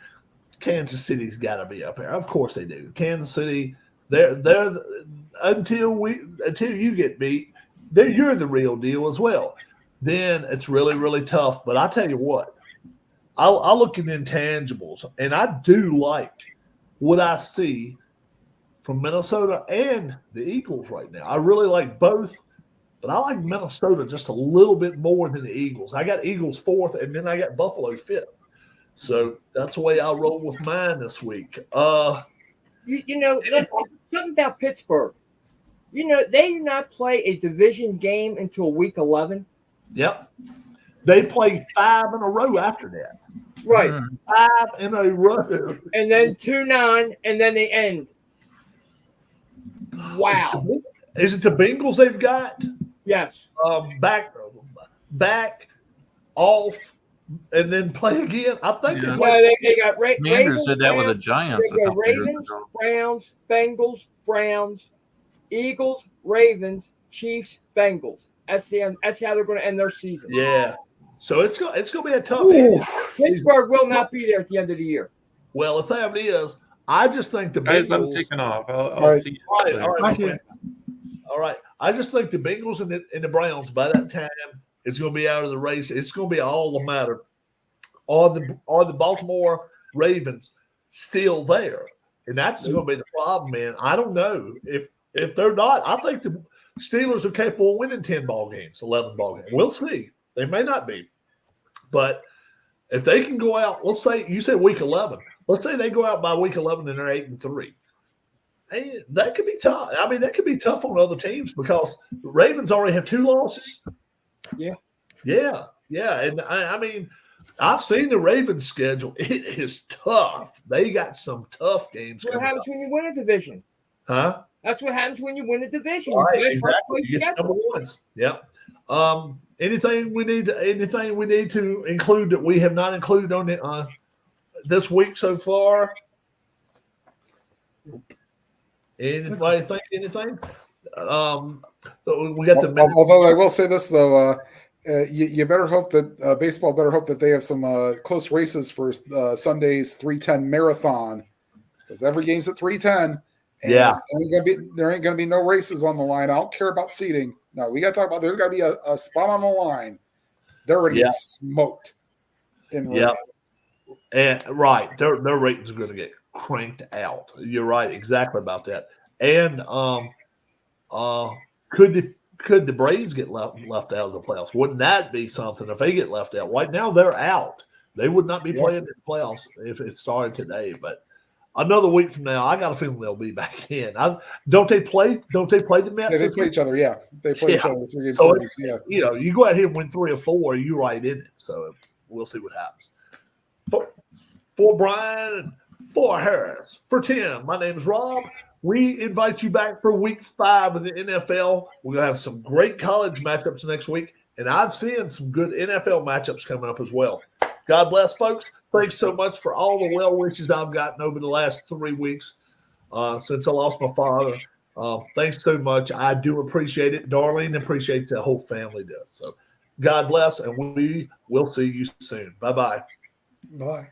Kansas City's got to be up there. Of course they do. Kansas City, they're until you get beat, you're the real deal as well. Then it's really, really tough. But I tell you what, I look at intangibles, and I do like what I see from Minnesota and the Eagles right now. I really like both, but I like Minnesota just a little bit more than the Eagles. I got Eagles 4th, and then I got Buffalo 5th. So that's the way I roll with mine this week. Something about Pittsburgh. They do not play a division game until week 11. Yep. They play 5 in a row after that. Right. 5 in a row. And then 2-9, and then they end. Wow. Is it the Bengals they've got? Yes. Back off and then play again? I think Yeah. they play. Well, they got Commanders Ravens, did that with the Browns, Giants they a go couple years Ravens, ago. Browns, Bengals, Browns, Eagles, Ravens, Chiefs, Bengals. That's how they're going to end their season. Yeah. So it's going to be a tough end. Pittsburgh will not be there at the end of the year. Well, if that is, I just think the Guys, I'm Bengals. taking off. I'll Right. see you. All right, later. all right, Thank my you. friend. All right. I just think the Bengals and the Browns by that time is going to be out of the race. It's going to be all a matter. Are the Baltimore Ravens still there? And that's going to be the problem, man. I don't know if they're not. I think the Steelers are capable of winning 10 ball games, 11 ball games. We'll see. They may not be, but if they can go out, let's say you said week 11. Let's say they go out by week 11 and they're 8-3. Hey, that could be tough. I mean, that could be tough on other teams because the Ravens already have 2 losses. Yeah. And I mean, I've seen the Ravens schedule. It is tough. They got some tough games. That's what happens when you win a division. Huh? That's what happens when you win a division. All right, You play exactly. first You place get number schedule. ones. Yep. Anything we need to include that we have not included on the this week so far? Anybody think anything? We got the minutes. Although I will say this though, you better hope that baseball better hope that they have some close races for Sunday's 3:10 marathon, because every game's at 3:10. And Yeah. there ain't gonna be no races on the line. I don't care about seating. No, we got to talk about there's got to be a spot on the line. They're going to get smoked. Yeah. And right, their ratings are going to get cranked out. You're right, exactly about that. And could the Braves get left out of the playoffs? Wouldn't that be something if they get left out? Right now they're out. They would not be playing in the playoffs if it started today. But another week from now, I got a feeling they'll be back in. Don't they play the Mets? Yeah, they play each other. Yeah, they play each other. 3 games. So Yeah, you go out here and win 3 or 4, you're right in it. So we'll see what happens. For Brian and for Harris, for Tim, my name is Rob. We invite you back for week 5 of the NFL. We're going to have some great college matchups next week, and I'm seeing some good NFL matchups coming up as well. God bless, folks. Thanks so much for all the well wishes I've gotten over the last 3 weeks since I lost my father. Thanks so much. I do appreciate it. Darlene appreciates the whole family does. So God bless, and we will see you soon. Bye-bye. Bye.